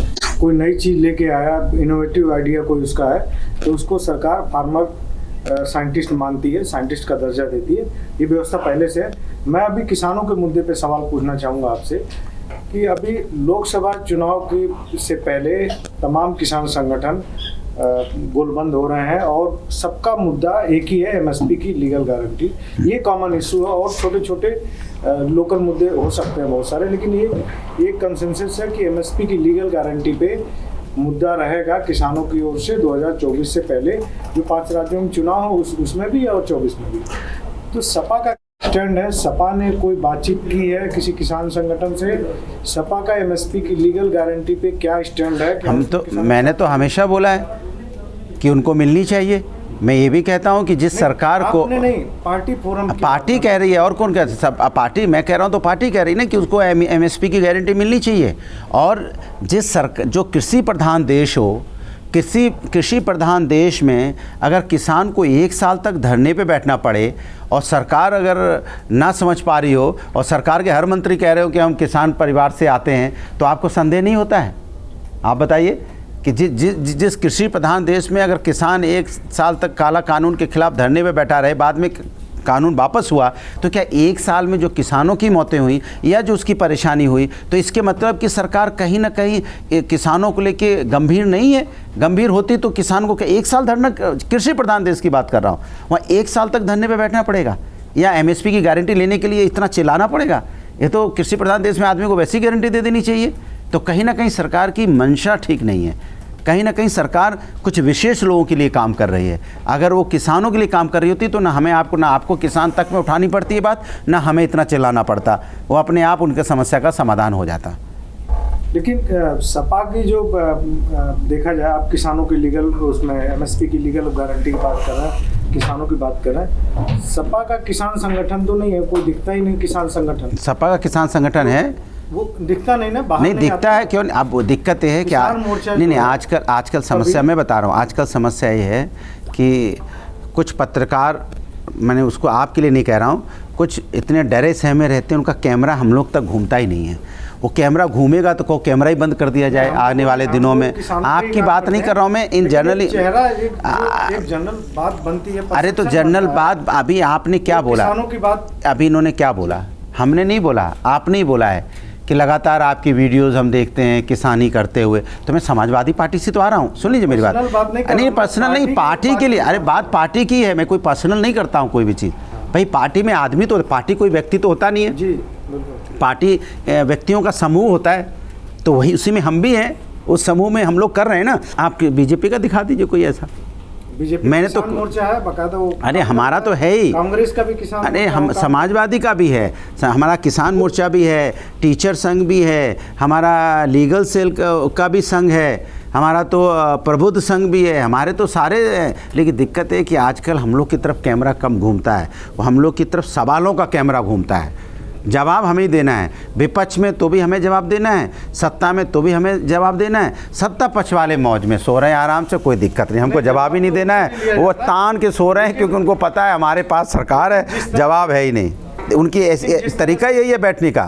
कोई नई चीज़ लेके आया, इनोवेटिव आइडिया कोई उसका है, तो उसको सरकार फार्मर साइंटिस्ट मानती है, साइंटिस्ट का दर्जा देती है। ये व्यवस्था पहले से है। मैं अभी किसानों के मुद्दे पे सवाल पूछना चाहूँगा आपसे कि अभी लोकसभा चुनाव की से पहले तमाम किसान संगठन गोलबंद हो रहे हैं और सबका मुद्दा एक ही है, एमएसपी की लीगल गारंटी। ये कॉमन इशू है और छोटे छोटे लोकल मुद्दे हो सकते हैं बहुत सारे, लेकिन ये कंसेंसस है कि एमएसपी की लीगल गारंटी पे मुद्दा रहेगा किसानों की ओर से 2024 से पहले, जो 5 राज्यों में चुनाव हो उसमें भी और 24 में भी। तो सपा का स्टैंड है, सपा ने कोई बातचीत की है किसी किसान संगठन से? सपा का एमएसपी की लीगल गारंटी पे क्या स्टैंड है? मैंने तो हमेशा बोला है कि उनको मिलनी चाहिए। मैं ये भी कहता हूँ कि जिस सरकार को नहीं, पार्टी फोरम पार्टी कह रही है, और कौन कहता है? सब पार्टी, मैं कह रहा हूँ तो पार्टी कह रही है ना कि उसको एमएसपी की गारंटी मिलनी चाहिए। और जिस जो कृषि प्रधान देश हो, कृषि प्रधान देश में अगर किसान को 1 साल तक धरने पे बैठना पड़े और सरकार अगर ना समझ पा रही हो और सरकार के हर मंत्री कह रहे हो कि हम किसान परिवार से आते हैं, तो आपको संदेह नहीं होता है? आप बताइए कि जिस कृषि प्रधान देश में अगर किसान 1 साल तक काला कानून के खिलाफ धरने पे बैठा रहे, बाद में कानून वापस हुआ, तो क्या 1 साल में जो किसानों की मौतें हुई या जो उसकी परेशानी हुई, तो इसके मतलब कि सरकार कहीं ना कहीं किसानों को लेके गंभीर नहीं है? गंभीर होती तो किसान को क्या 1 साल धरना, कृषि प्रधान देश की बात कर रहा हूँ, वहाँ 1 साल तक धरने पे बैठना पड़ेगा या एमएसपी की गारंटी लेने के लिए इतना चिल्लाना पड़ेगा? ये तो कृषि प्रधान देश में आदमी को वैसी गारंटी दे देनी चाहिए। तो कहीं ना कहीं सरकार की मंशा ठीक नहीं है। कहीं ना कहीं सरकार कुछ विशेष लोगों के लिए काम कर रही है। अगर वो किसानों के लिए काम कर रही होती तो ना आपको किसान तक में उठानी पड़ती है बात, ना हमें इतना चिल्लाना पड़ता, वो अपने आप उनके समस्या का समाधान हो जाता। लेकिन सपा की जो देखा जाए, आप किसानों की लीगल, उसमें एमएसपी की लीगल गारंटी की बात कर रहे हैं, किसानों की बात कर रहे हैं, सपा का किसान संगठन तो नहीं है, कोई दिखता ही नहीं किसान संगठन। सपा का किसान संगठन है, वो दिखता नहीं ना, बाहर नहीं दिखता है। क्यों? अब वो दिक्कत ये है कि नहीं, आजकल समस्या मैं बता रहा हूँ, आजकल समस्या ये है कि कुछ पत्रकार, मैंने उसको आपके लिए नहीं कह रहा हूँ, कुछ इतने डरे सहमे रहते हैं, उनका कैमरा हम लोग तक घूमता ही नहीं है। वो कैमरा घूमेगा तो को कैमरा ही बंद कर दिया जाए आने वाले दिनों में। आपकी बात नहीं कर रहा हूँ मैं, इन जनरली एक जनरल बात बनती है। अरे तो जनरल बात, अभी आपने क्या बोला? किसानों की बात अभी इन्होंने क्या बोला? हमने नहीं बोला, आपने ही बोला है कि लगातार आपकी वीडियोस हम देखते हैं किसानी करते हुए। तो मैं समाजवादी पार्टी से तो आ रहा हूँ, सुन लीजिए मेरी बात। नहीं पर्सनल नहीं, पार्टी के लिए, अरे बात पार्टी की है, मैं कोई पर्सनल नहीं करता हूँ कोई भी चीज़। भाई पार्टी में आदमी तो, पार्टी कोई व्यक्ति तो होता नहीं है जी, पार्टी व्यक्तियों का समूह होता है, तो वही उसी में हम भी हैं, उस समूह में हम लोग कर रहे हैं ना। आप बीजेपी का दिखा दीजिए कोई ऐसा। बीजेपी मैंने तो मोर्चा है बकायदा, वो अरे हमारा तो है ही, कांग्रेस का भी किसान, अरे हम समाजवादी का भी है, हमारा किसान मोर्चा भी है, टीचर संघ भी है, हमारा लीगल सेल का भी संघ है, हमारा तो प्रबुद्ध संघ भी है, हमारे तो सारे हैं। लेकिन दिक्कत है कि आजकल हम लोग की तरफ कैमरा कम घूमता है, वो हम लोग की तरफ सवालों का कैमरा घूमता है। जवाब हमें ही देना है, विपक्ष में तो भी हमें जवाब देना है, सत्ता में तो भी हमें जवाब देना है। सत्ता पक्ष वाले मौज में सो रहे हैं आराम से, कोई दिक्कत नहीं, हमको जवाब ही नहीं देना है। वो तान के सो रहे हैं क्योंकि उनको पता है हमारे पास सरकार है, जवाब है ही नहीं। उनकी ऐसी तरीका यही है बैठने का,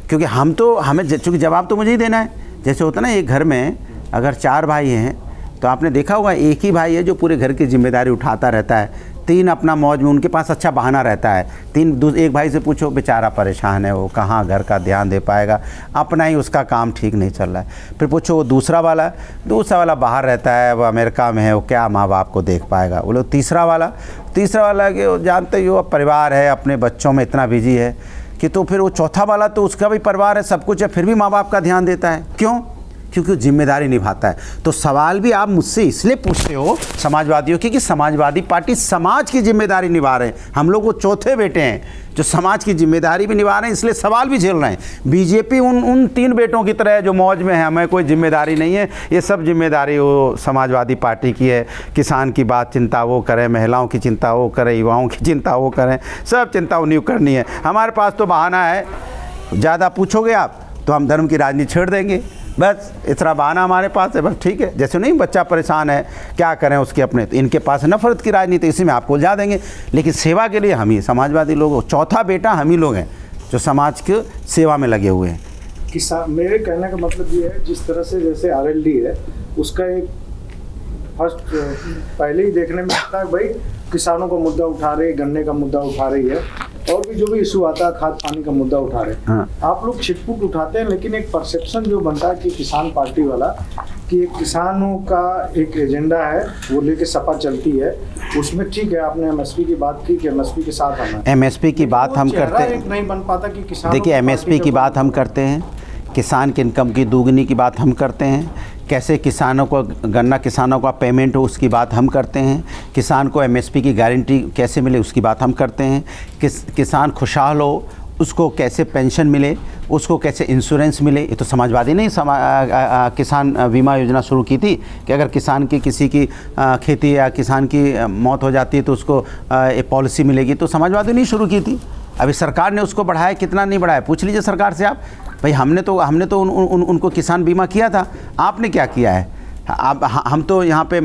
क्योंकि हमें चूँकि जवाब तो मुझे ही देना है। जैसे होता ना, एक घर में अगर 4 भाई हैं तो आपने देखा होगा एक ही भाई है जो पूरे घर की जिम्मेदारी उठाता रहता है, 3 अपना मौज में, उनके पास अच्छा बहाना रहता है। एक भाई से पूछो, बेचारा परेशान है, वो कहाँ घर का ध्यान दे पाएगा, अपना ही उसका काम ठीक नहीं चल रहा है। फिर पूछो वो दूसरा वाला बाहर रहता है, वो अमेरिका में है, वो क्या माँ बाप को देख पाएगा। वो लोग तीसरा वाला कि वो जानते ही हो परिवार है, अपने बच्चों में इतना बिजी है कि, तो फिर वो चौथा वाला तो उसका भी परिवार है, सब कुछ है, फिर भी माँ बाप का ध्यान देता है। क्यों? क्योंकि वो जिम्मेदारी निभाता है। तो सवाल भी आप मुझसे इसलिए पूछते हो समाजवादियों की कि समाजवादी पार्टी समाज की जिम्मेदारी निभा रहे हैं। हम लोग वो चौथे बेटे हैं जो समाज की जिम्मेदारी भी निभा रहे हैं, इसलिए सवाल भी झेल रहे हैं। बीजेपी उन 3 बेटों की तरह है जो मौज में है, हमें कोई जिम्मेदारी नहीं है। ये सब जिम्मेदारी वो समाजवादी पार्टी की है। किसान की बात चिंता वो करें, महिलाओं की चिंता वो करें, युवाओं की चिंता वो करें, सब चिंता उन्हीं को करनी है। हमारे पास तो बहाना है ज़्यादा पूछोगे आप तो हम धर्म की राजनीति छेड़ देंगे, बस इतना बहाना हमारे पास है, बस ठीक है। जैसे नहीं बच्चा परेशान है क्या करें उसके अपने, तो इनके पास नफरत की राजनीति, इसी में आपको उलझा देंगे। लेकिन सेवा के लिए हम ही समाजवादी लोग, चौथा बेटा हम ही लोग हैं जो समाज की सेवा में लगे हुए हैं। किसान, मेरे कहने का मतलब ये है, जिस तरह से जैसे RLD है उसका एक फर्स्ट पहले ही देखने में लगता है भाई किसानों का मुद्दा उठा रही है, गन्ने का मुद्दा उठा रही है, और भी जो भी इशू आता है खाद पानी का मुद्दा उठा रहे हैं। हाँ। आप लोग छिटपुट उठाते हैं, लेकिन एक परसेप्शन जो बनता है कि किसान पार्टी वाला कि एक किसानों का एक एजेंडा है वो लेके सपा चलती है, उसमें ठीक है आपने MSP की बात की कि MSP के साथ आना है। MSP की बात हम करते हैं, नहीं बन पाता कि किसान, देखिए MSP की बात हम करते हैं, किसान की इनकम की दोगुनी की बात हम करते हैं, कैसे किसानों को गन्ना किसानों का पेमेंट हो उसकी बात हम करते हैं, किसान को MSP की गारंटी कैसे मिले उसकी बात हम करते हैं, किसान खुशहाल हो उसको कैसे पेंशन मिले, उसको कैसे इंश्योरेंस मिले। ये तो समाजवादी ने किसान बीमा योजना शुरू की थी कि अगर किसान की किसी की खेती या किसान की मौत हो जाती है तो उसको एक पॉलिसी मिलेगी, तो समाजवादी ने शुरू की थी। अभी सरकार ने उसको बढ़ाया, कितना नहीं बढ़ाया पूछ लीजिए सरकार से आप। भाई हमने तो उनको किसान बीमा किया था, आपने क्या किया है? आप हम तो यहाँ पे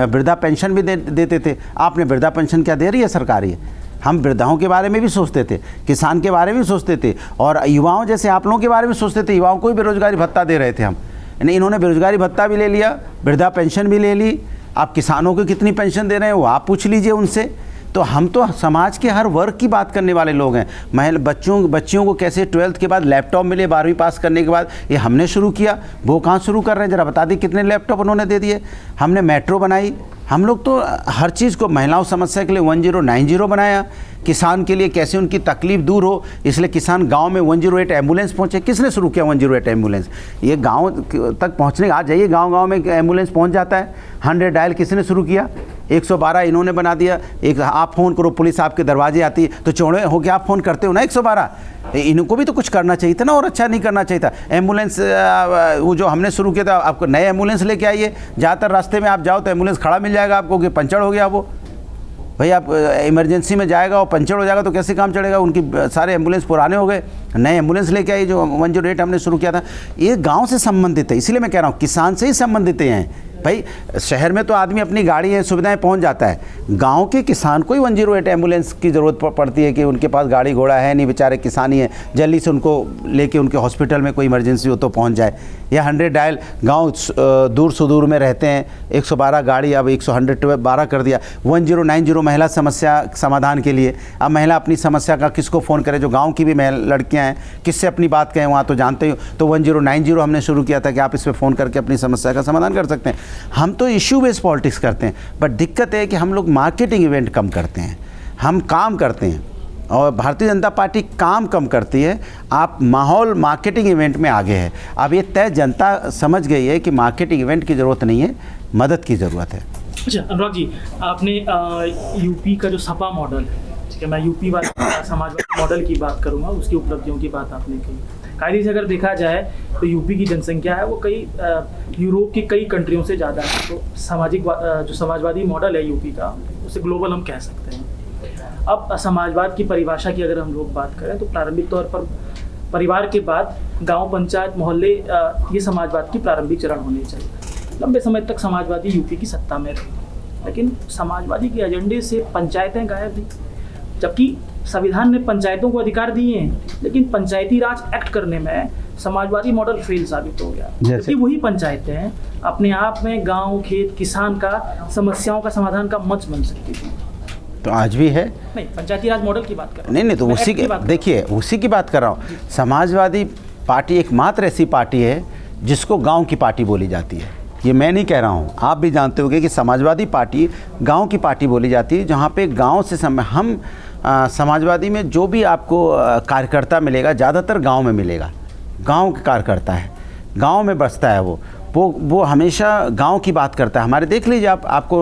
वृद्धा पेंशन भी देते थे, आपने वृद्धा पेंशन क्या दे रही है सरकार? ये हम वृद्धाओं के बारे में भी सोचते थे, किसान के बारे में भी सोचते थे, और युवाओं जैसे आप लोगों के बारे में सोचते थे। युवाओं को भी बेरोजगारी भत्ता दे रहे थे हम, यानी इन्होंने बेरोजगारी भत्ता भी ले लिया, वृद्धा पेंशन भी ले ली। आप किसानों को कितनी पेंशन दे रहे हैं वो आप पूछ लीजिए उनसे। तो हम तो समाज के हर वर्ग की बात करने वाले लोग हैं। बच्चियों को कैसे 12th के बाद लैपटॉप मिले 12वीं पास करने के बाद, ये हमने शुरू किया। वो कहाँ शुरू कर रहे हैं जरा बता दी, कितने लैपटॉप उन्होंने दे दिए। हमने मेट्रो बनाई, हम लोग तो हर चीज़ को, महिलाओं समस्या के लिए 1090 बनाया, किसान के लिए कैसे उनकी तकलीफ दूर हो इसलिए किसान गांव में 108 एम्बुलेंस पहुंचे। किसने शुरू किया 108 एम्बुलेंस? ये गांव तक पहुंचने, आ जाइए गांव में एम्बुलेंस पहुंच जाता है। 100 डायल किसने शुरू किया? 112 इन्होंने बना दिया। एक आप फ़ोन करो पुलिस आपके दरवाजे आती है, तो चौड़े हो के आप फ़ोन करते हो ना 112। इनको भी तो कुछ करना चाहिए था ना, और अच्छा नहीं करना चाहिए था। एम्बुलेंस वो जो हमने शुरू किया था, आपको नए एम्बुलेंस लेके आइए। ज़्यादातर रास्ते में आप जाओ तो एम्बुलेंस खड़ा मिल जाएगा आपको कि पंचर हो गया वो। भाई आप इमरजेंसी में जाएगा और पंचर हो जाएगा तो कैसे काम चलेगा? उनकी सारे एम्बुलेंस पुराने हो गए, नए एम्बुलेंस लेके आई जो 108 हमने शुरू किया था। ये गांव से संबंधित है, इसीलिए मैं कह रहा हूँ किसान से ही संबंधित हैं। भाई शहर में तो आदमी अपनी गाड़ी है, सुविधाएं पहुंच जाता है, गांव के किसान को ही 108 एम्बुलेंस की ज़रूरत पड़ती है कि उनके पास गाड़ी घोड़ा है नहीं, बेचारे किसान ही है, जल्दी से उनको लेके उनके हॉस्पिटल में कोई इमरजेंसी हो तो पहुंच जाए। या 100 डायल, गांव दूर सुदूर में रहते हैं, 112 गाड़ी अब 112 कर दिया। 1090 महिला समस्या समाधान के लिए। अब महिला अपनी समस्या का किसको फ़ोन करे? जो गाँव की भी लड़कियाँ हैं, किससे अपनी बात कहें वहाँ तो जानते हो। तो 1090 हमने शुरू किया था कि आप इस पर फ़ोन करके अपनी समस्या का समाधान कर सकते हैं। हम तो इशू बेस्ड पॉलिटिक्स करते हैं, बट दिक्कत है कि हम लोग मार्केटिंग इवेंट कम करते हैं, हम काम करते हैं और भारतीय जनता पार्टी काम कम करती है। आप माहौल मार्केटिंग इवेंट में आगे है। अब ये तय जनता समझ गई है कि मार्केटिंग इवेंट की ज़रूरत नहीं है, मदद की ज़रूरत है। अच्छा अनुराग जी, आपने यूपी का जो सपा मॉडल है, ठीक है, मैं यूपी वाले समाजवादी मॉडल की बात करूँगा, उसकी उपलब्धियों की बात आपने की। कायदे से अगर देखा जाए तो यूपी की जनसंख्या है वो कई यूरोप की कई कंट्रियों से ज़्यादा है। तो जो समाजवादी मॉडल है यूपी का, उसे ग्लोबल हम कह सकते हैं। अब समाजवाद की परिभाषा की अगर हम लोग बात करें तो प्रारंभिक तौर पर परिवार के बाद गांव, पंचायत, मोहल्ले, ये समाजवाद की प्रारंभिक चरण होने चाहिए। लंबे समय तक समाजवादी यूपी की सत्ता में थे, लेकिन समाजवादी के एजेंडे से पंचायतें गायब थी। जबकि संविधान ने पंचायतों को अधिकार दिए हैं, लेकिन पंचायती राज एक्ट करने में समाजवादी मॉडल फेल साबित हो गया। जबकि वही पंचायतें अपने आप में गांव, खेत, किसान का समस्याओं का समाधान का मंच बन सकती थी। तो आज भी है। नहीं, पंचायती राज मॉडल की बात कर रहा हूं। नहीं तो उसी की देखिए, उसी की बात कर रहा हूँ। समाजवादी पार्टी एकमात्र ऐसी पार्टी है जिसको गाँव की पार्टी बोली जाती है। ये मैं नहीं कह रहा हूँ, आप भी जानते होंगे कि समाजवादी पार्टी गांव की पार्टी बोली जाती है, जहाँ पे गांव से हम समाजवादी में जो भी आपको कार्यकर्ता मिलेगा ज़्यादातर गांव में मिलेगा। गांव के कार्यकर्ता है, गांव में बसता है वो हमेशा गांव की बात करता है। हमारे देख लीजिए आपको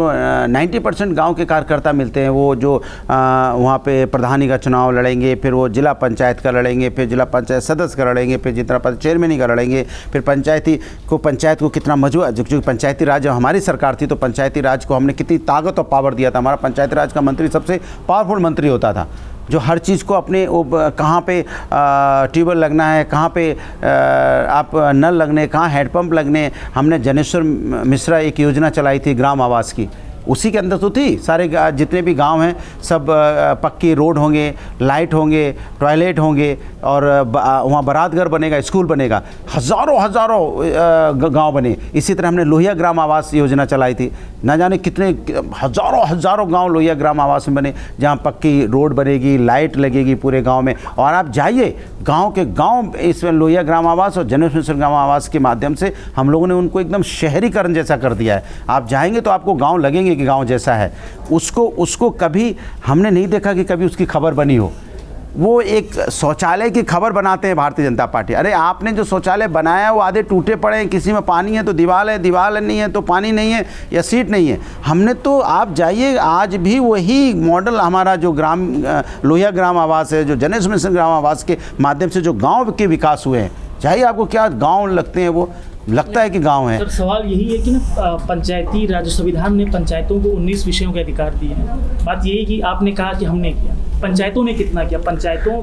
90% गांव के कार्यकर्ता मिलते हैं। वो जो वहाँ पे प्रधानी का चुनाव लड़ेंगे, फिर वो जिला पंचायत का लड़ेंगे, फिर जिला पंचायत सदस्य का लड़ेंगे, फिर जितना चेयरमैन का लड़ेंगे, फिर पंचायत को कितना मजबूत, जो पंचायती राज जब हमारी सरकार थी तो पंचायती राज को हमने कितनी ताकत और पावर दिया था। हमारा पंचायती राज का मंत्री सबसे पावरफुल मंत्री होता था। जो हर चीज़ को अपने कहाँ पे ट्यूबवेल लगना है, कहाँ पे आप नल लगने, कहाँ हैंडपम्प लगने। हमने जनेश्वर मिश्रा एक योजना चलाई थी ग्राम आवास की, उसी के अंदर तो थी। सारे जितने भी गांव हैं सब पक्की रोड होंगे, लाइट होंगे, टॉयलेट होंगे और वहाँ बारात घर बनेगा, स्कूल बनेगा, हज़ारों गांव बने। इसी तरह हमने लोहिया ग्राम आवास योजना चलाई थी, ना जाने कितने हज़ारों गांव लोहिया ग्राम आवास में बने, जहाँ पक्की रोड बनेगी, लाइट लगेगी पूरे गाँव में। और आप जाइए गाँव के गाँव, इसमें लोहिया ग्राम आवास और जनेश्वर मिश्रा ग्राम आवास के माध्यम से हम लोगों ने उनको एकदम शहरीकरण जैसा कर दिया है। आप जाएंगे तो आपको गाँव लगेंगे कि गांव जैसा है। उसको कभी हमने नहीं देखा कि कभी उसकी खबर बनी हो। वो एक शौचालय की खबर बनाते हैं भारतीय जनता पार्टी। अरे आपने जो शौचालय बनाया वो आधे टूटे पड़े हैं, किसी में पानी है तो दीवार है, दीवार नहीं है तो पानी नहीं है या सीट नहीं है। हमने तो, आप जाइए आज भी वही मॉडल हमारा जो ग्राम लोहिया ग्राम आवास है, जो जनेश्वर मिश्रा ग्राम आवास के माध्यम से जो गाँव के विकास हुए हैं, जाइए आपको क्या गाँव लगते हैं, वो लगता है कि गांव है। सर सवाल यही है कि ना पंचायती राज संविधान ने पंचायतों को 19 विषयों के अधिकार दिए हैं। बात यही है कि आपने कहा कि हमने किया, पंचायतों ने कितना किया?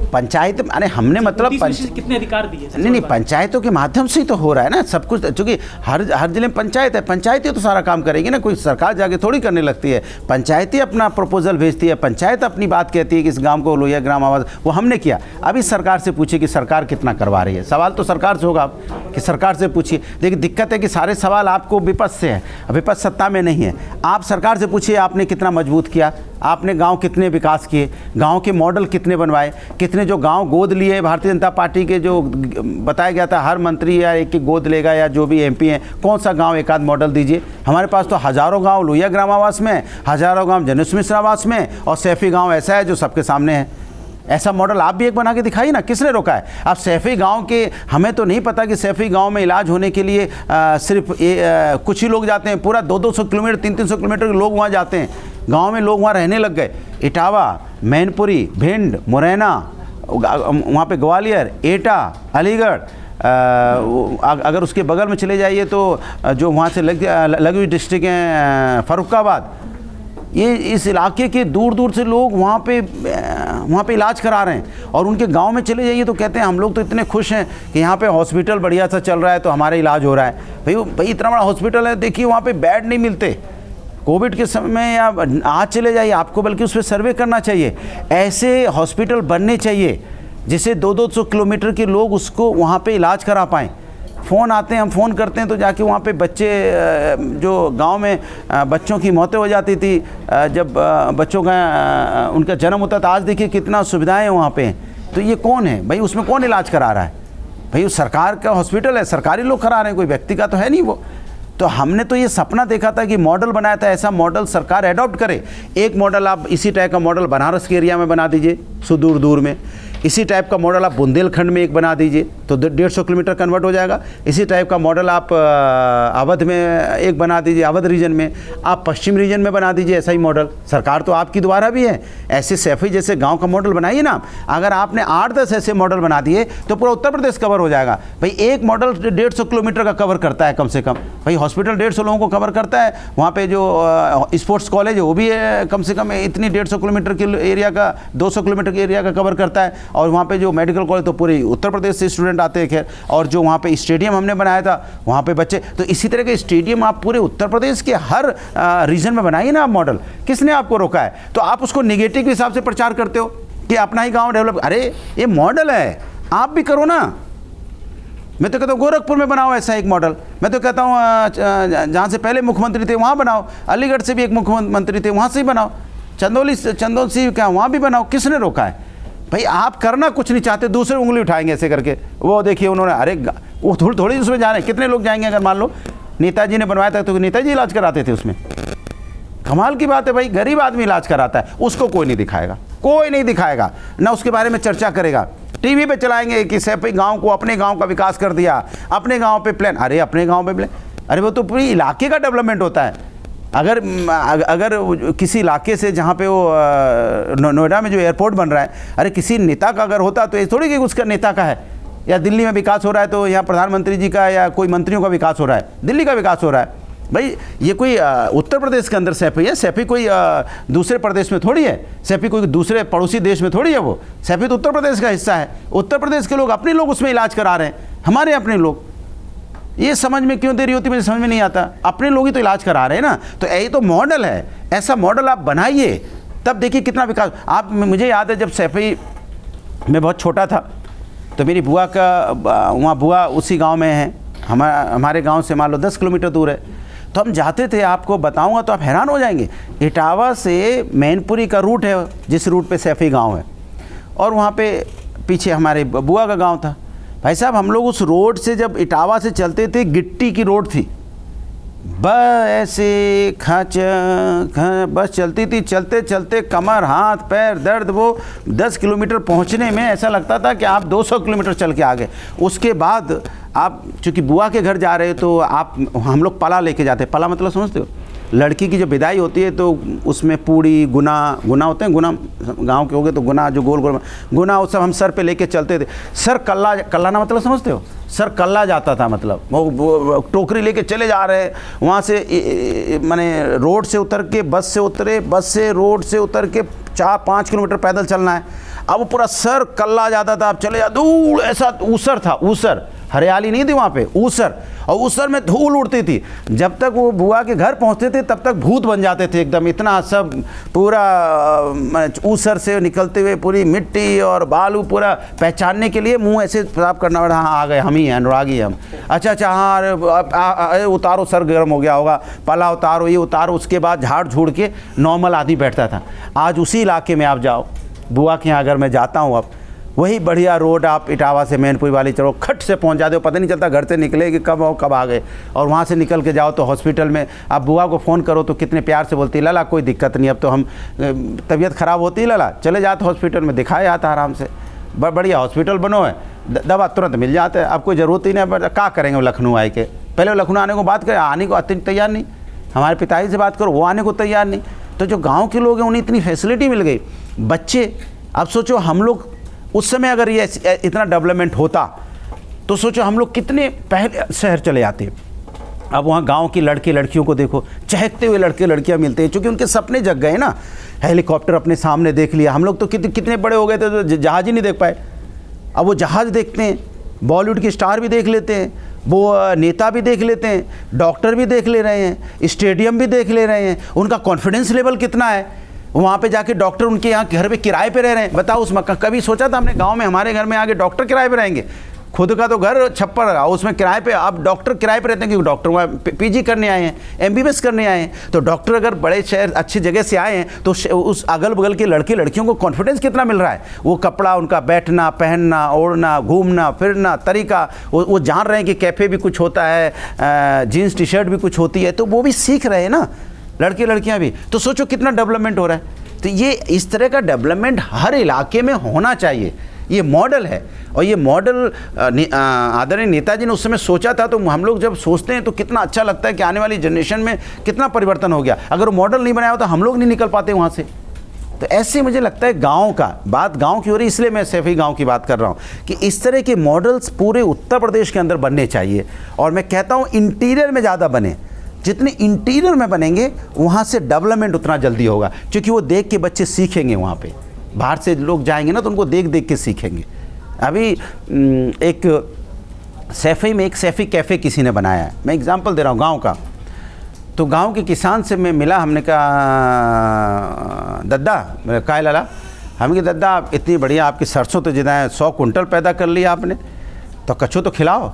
पंचायत अरे हमने मतलब कितने अधिकार दिए? नहीं, पंचायतों के माध्यम से ही तो हो रहा है ना सब कुछ, क्योंकि हर जिले में पंचायत है, पंचायती तो सारा काम करेगी ना, कोई सरकार जाके थोड़ी करने लगती है। पंचायती अपना प्रपोजल भेजती है, पंचायत अपनी बात कहती है कि इस गाँव को लोहिया ग्राम आवास, वो हमने किया। अभी सरकार से पूछिए कि सरकार कितना करवा रही है, सवाल तो सरकार से होगा कि सरकार से पूछिए। देखिए दिक्कत है कि सारे सवाल आपको विपक्ष से है, विपक्ष सत्ता में नहीं है। आप सरकार से पूछिए आपने कितना मजबूत किया, आपने गांव कितने विकास किए, गांव के मॉडल कितने बनवाए, कितने जो गांव गोद लिए भारतीय जनता पार्टी के, जो बताया गया था हर मंत्री या एक गोद लेगा या जो भी एमपी हैं, कौन सा गांव एक आध मॉडल दीजिए। हमारे पास तो हज़ारों गांव लोहिया ग्राम आवास में, हज़ारों गांव जनेश्वर मिश्रा आवास में, और सैफी गाँव ऐसा है जो सबके सामने है। ऐसा मॉडल आप भी एक बना के दिखाइए ना, किसने रोका है? आप सैफी गांव के, हमें तो नहीं पता कि सैफी गांव में इलाज होने के लिए सिर्फ कुछ ही लोग जाते हैं, पूरा 200-200 किलोमीटर 300-300 किलोमीटर के लोग वहाँ जाते हैं। गांव में लोग वहाँ रहने लग गए। इटावा, मैनपुरी, भिंड, मुरैना, वहाँ पे ग्वालियर, एटा, अलीगढ़, अगर उसके बगल में चले जाइए तो जो वहाँ से लगी हुई डिस्ट्रिक्ट हैं फर्रुखाबाद, ये इस इलाके के दूर दूर से लोग वहाँ पे इलाज करा रहे हैं। और उनके गांव में चले जाइए तो कहते हैं हम लोग तो इतने खुश हैं कि यहाँ पे हॉस्पिटल बढ़िया सा चल रहा है तो हमारा इलाज हो रहा है। भाई इतना बड़ा हॉस्पिटल है, देखिए वहाँ पे बेड नहीं मिलते। कोविड के समय में या आज चले जाइए, आपको बल्कि उस पर सर्वे करना चाहिए। ऐसे हॉस्पिटल बनने चाहिए जिससे 200-200 किलोमीटर के लोग उसको वहाँ पर इलाज करा पाएँ। फ़ोन आते हैं, हम फ़ोन करते हैं तो जाके वहाँ पे बच्चे, जो गांव में बच्चों की मौतें हो जाती थी जब बच्चों का उनका जन्म होता था, आज देखिए कितना सुविधाएं वहाँ पे हैं। तो ये कौन है भाई, उसमें कौन इलाज करा रहा है? भाई वो सरकार का हॉस्पिटल है, सरकारी लोग करा रहे हैं, कोई व्यक्ति का तो है नहीं वो। तो हमने तो ये सपना देखा था कि मॉडल बनाया था, ऐसा मॉडल सरकार एडॉप्ट करे। एक मॉडल आप इसी टाइप का मॉडल बनारस के एरिया में बना दीजिए, सुदूर दूर में। इसी टाइप का मॉडल आप बुंदेलखंड में एक बना दीजिए तो 150 किलोमीटर कन्वर्ट हो जाएगा। इसी टाइप का मॉडल आप अवध में एक बना दीजिए, अवध रीजन में। आप पश्चिम रीजन में बना दीजिए ऐसा ही मॉडल। सरकार तो आपकी द्वारा भी है, ऐसे सैफी जैसे गांव का मॉडल बनाइए ना। अगर आपने 8-10 ऐसे मॉडल बना दिए तो पूरा उत्तर प्रदेश कवर हो जाएगा। भाई एक मॉडल 150 किलोमीटर का कवर करता है कम से कम। भाई हॉस्पिटल 150 लोगों को कवर करता है। वहाँ पर जो स्पोर्ट्स कॉलेज है वो भी कम से कम इतनी 150 किलोमीटर के एरिया का, 200 किलोमीटर के एरिया का कवर करता है। और वहाँ पे जो मेडिकल कॉलेज तो पूरे उत्तर प्रदेश से स्टूडेंट आते हैं। खैर, और जो वहाँ पे स्टेडियम हमने बनाया था वहाँ पे बच्चे, तो इसी तरह के स्टेडियम आप पूरे उत्तर प्रदेश के हर रीजन में बनाइए ना आप मॉडल। किसने आपको रोका है? तो आप उसको नेगेटिव के हिसाब से प्रचार करते हो कि अपना ही गाँव डेवलप। अरे ये मॉडल है, आप भी करो ना। मैं तो कहता हूँ गोरखपुर में बनाओ ऐसा एक मॉडल। मैं तो कहता हूँ जहाँ से पहले मुख्यमंत्री थे वहाँ बनाओ। अलीगढ़ से भी एक मुख्यमंत्री थे, वहाँ से ही बनाओ। चंदौली से क्या वहाँ भी बनाओ। किसने रोका है? भाई आप करना कुछ नहीं चाहते, दूसरे उंगली उठाएंगे ऐसे करके। वो देखिए उन्होंने, अरे वो थोड़ी उसमें जा रहे हैं। कितने लोग जाएंगे? अगर मान लो नेताजी ने बनवाया था तो नेताजी इलाज कराते थे उसमें। कमाल की बात है भाई, गरीब आदमी इलाज कराता है, उसको कोई नहीं दिखाएगा, कोई नहीं दिखाएगा ना उसके बारे में चर्चा करेगा। टीवी पे चलाएंगे कि सैफी गांव को, अपने गांव का विकास कर दिया, अपने गांव पे प्लान। अरे अपने गांव पे प्लान, अरे वो तो पूरी इलाके का डेवलपमेंट होता है। अगर किसी इलाके से, जहाँ पे वो नोएडा में जो एयरपोर्ट बन रहा है, अरे किसी नेता का अगर होता तो ये थोड़ी कि उसका नेता का है। या दिल्ली में विकास हो रहा है तो यहाँ प्रधानमंत्री जी का या कोई मंत्रियों का विकास हो रहा है, दिल्ली का विकास हो रहा है। भाई ये कोई उत्तर प्रदेश के अंदर सैफई है, सैफई कोई दूसरे प्रदेश में थोड़ी है, सैफई कोई दूसरे पड़ोसी देश में थोड़ी है, वो सैफई तो उत्तर प्रदेश का हिस्सा है। उत्तर प्रदेश के लोग अपने लोग उसमें इलाज करा रहे हैं, हमारे अपने लोग। ये समझ में क्यों देरी होती मुझे समझ में नहीं आता, अपने लोग ही तो इलाज करा रहे हैं ना। तो यही तो मॉडल है, ऐसा मॉडल आप बनाइए, तब देखिए कितना विकास। आप मुझे याद है जब सैफई में बहुत छोटा था तो मेरी बुआ का वहाँ बुआ उसी गांव में है, हमारे गांव से मान लो 10 किलोमीटर दूर है। तो हम जाते थे, आपको बताऊंगा तो आप हैरान हो जाएंगे। इटावा से मैनपुरी का रूट है, जिस रूट पे सैफई गांव है, और वहाँ पे पीछे हमारे बुआ का गांव था। भाई साहब हम लोग उस रोड से जब इटावा से चलते थे, गिट्टी की रोड थी, बस ऐसे बस चलती थी, चलते चलते कमर हाथ पैर दर्द। वो 10 किलोमीटर पहुंचने में ऐसा लगता था कि आप 200 किलोमीटर चल के आ गए। उसके बाद आप चूँकि बुआ के घर जा रहे हो तो हम लोग पला लेके जाते। पला मतलब समझते हो, लड़की की जो विदाई होती है तो उसमें पूड़ी गुना होते हैं, गुना गांव के हो गए तो गुना जो गोल गोल गुना, वो सब हम सर पे लेके चलते थे। सर कल्लाना मतलब समझते हो, सर कल्ला जाता था, मतलब वो टोकरी लेके चले जा रहे हैं वहाँ से, माने रोड से उतर के बस से उतरे, बस से रोड से उतर के 4-5 किलोमीटर पैदल चलना है। अब वो पूरा सर कल्ला जाता था, आप चले जा दूर, ऐसा ऊसर था, ऊसर, हरियाली नहीं थी वहाँ पे, ऊसर, और ऊसर में धूल उड़ती थी। जब तक वो बुआ के घर पहुँचते थे तब तक भूत बन जाते थे एकदम, इतना सब पूरा ऊसर से निकलते हुए पूरी मिट्टी और बालू, पूरा पहचानने के लिए मुंह ऐसे साफ करना पड़ा, हाँ आ गए, हम ही हैं, अनुरागी हम। अच्छा हाँ, अरे उतारो, सर गर्म हो गया होगा, पला उतारो, ये उतारो। उसके बाद झाड़ झूड़ के नॉर्मल आदमी बैठता था। आज उसी इलाके में आप जाओ, बुआ के यहाँ अगर मैं जाता हूँ, अब वही बढ़िया रोड आप इटावा से मैनपुरी वाली चढ़ो, खट से पहुंच जाते हो, पता नहीं चलता घर से निकले कि कब आओ कब आ गए। और वहाँ से निकल के जाओ तो हॉस्पिटल में आप बुआ को फ़ोन करो तो कितने प्यार से बोलती है, लाला कोई दिक्कत नहीं, अब तो हम तबीयत ख़राब होती है लाला, चले जाते हॉस्पिटल में, दिखाया जाता आराम से, बढ़िया हॉस्पिटल बनो है, दवा तुरंत मिल जाता है, अब कोई ज़रूरत ही नहीं। क्या करेंगे लखनऊ आए के, पहले लखनऊ आने को बात करें, आने को तैयार नहीं। हमारे पिताजी से बात करो, वो आने को तैयार नहीं। तो जो गाँव के लोग हैं उन्हें इतनी फैसिलिटी मिल गई। बच्चे, अब सोचो हम लोग उस समय अगर ये इतना डेवलपमेंट होता तो सोचो हम लोग कितने पहले शहर चले जाते। अब वहाँ गांव की लड़के लड़कियों को देखो, चहकते हुए लड़के लड़कियाँ मिलते हैं, क्योंकि उनके सपने जग गए ना। हेलीकॉप्टर अपने सामने देख लिया, हम लोग तो कितने बड़े हो गए थे तो जहाज़ ही नहीं देख पाए, अब वो जहाज़ देखते हैं, बॉलीवुड की स्टार भी देख लेते हैं, वो नेता भी देख लेते हैं, डॉक्टर भी देख ले रहे हैं, स्टेडियम भी देख ले रहे हैं। उनका कॉन्फिडेंस लेवल कितना है, वहाँ पे जाके डॉक्टर उनके यहाँ घर पे किराए पे रह रहे हैं। बताओ, उस कभी सोचा था हमने गांव में हमारे घर में आगे डॉक्टर किराए पे रहेंगे? खुद का तो घर छप्पर रहा, उसमें किराए पे, अब डॉक्टर किराए पे रहते हैं क्योंकि डॉक्टर वहाँ पीजी करने आए हैं, एमबीबीएस करने आए हैं। तो डॉक्टर अगर बड़े शहर अच्छी जगह से आए हैं तो उस अगल बगल के लड़के लड़कियों को कॉन्फिडेंस कितना मिल रहा है। वो कपड़ा उनका, बैठना पहनना ओढ़ना घूमना फिरना तरीका, वो जान रहे हैं कि कैफ़े भी कुछ होता है, जीन्स टी शर्ट भी कुछ होती है, तो वो भी सीख रहे हैं ना लड़के लड़कियाँ भी। तो सोचो कितना डेवलपमेंट हो रहा है। तो ये इस तरह का डेवलपमेंट हर इलाके में होना चाहिए, ये मॉडल है। और ये मॉडल आदरणीय नेताजी ने उस समय सोचा था, तो हम लोग जब सोचते हैं तो कितना अच्छा लगता है कि आने वाली जनरेशन में कितना परिवर्तन हो गया। अगर वो मॉडल नहीं बनाया हो तो हम लोग नहीं निकल पाते वहाँ से। तो ऐसे मुझे लगता है गाँव का बात गाँव की हो रही, इसलिए मैं सैफई गाँव की बात कर रहा हूँ कि इस तरह के मॉडल्स पूरे उत्तर प्रदेश के अंदर बनने चाहिए। और मैं कहता हूँ इंटीरियर में ज़्यादा बने, जितने इंटीरियर में बनेंगे वहाँ से डेवलपमेंट उतना जल्दी होगा, क्योंकि वो देख के बच्चे सीखेंगे। वहाँ पे बाहर से लोग जाएंगे ना तो उनको देख देख के सीखेंगे। अभी एक सैफई में एक सैफई कैफ़े किसी ने बनाया है, मैं एग्जांपल दे रहा हूँ गांव का। तो गांव के किसान से मैं मिला, हमने कहा दद्दा, मेरा काय लाला, हमने कहा दद्दा आप इतनी बढ़िया आपकी सरसों तो जितना है 100 कुंटल पैदा कर लिया आपने, तो कच्छू तो खिलाओ।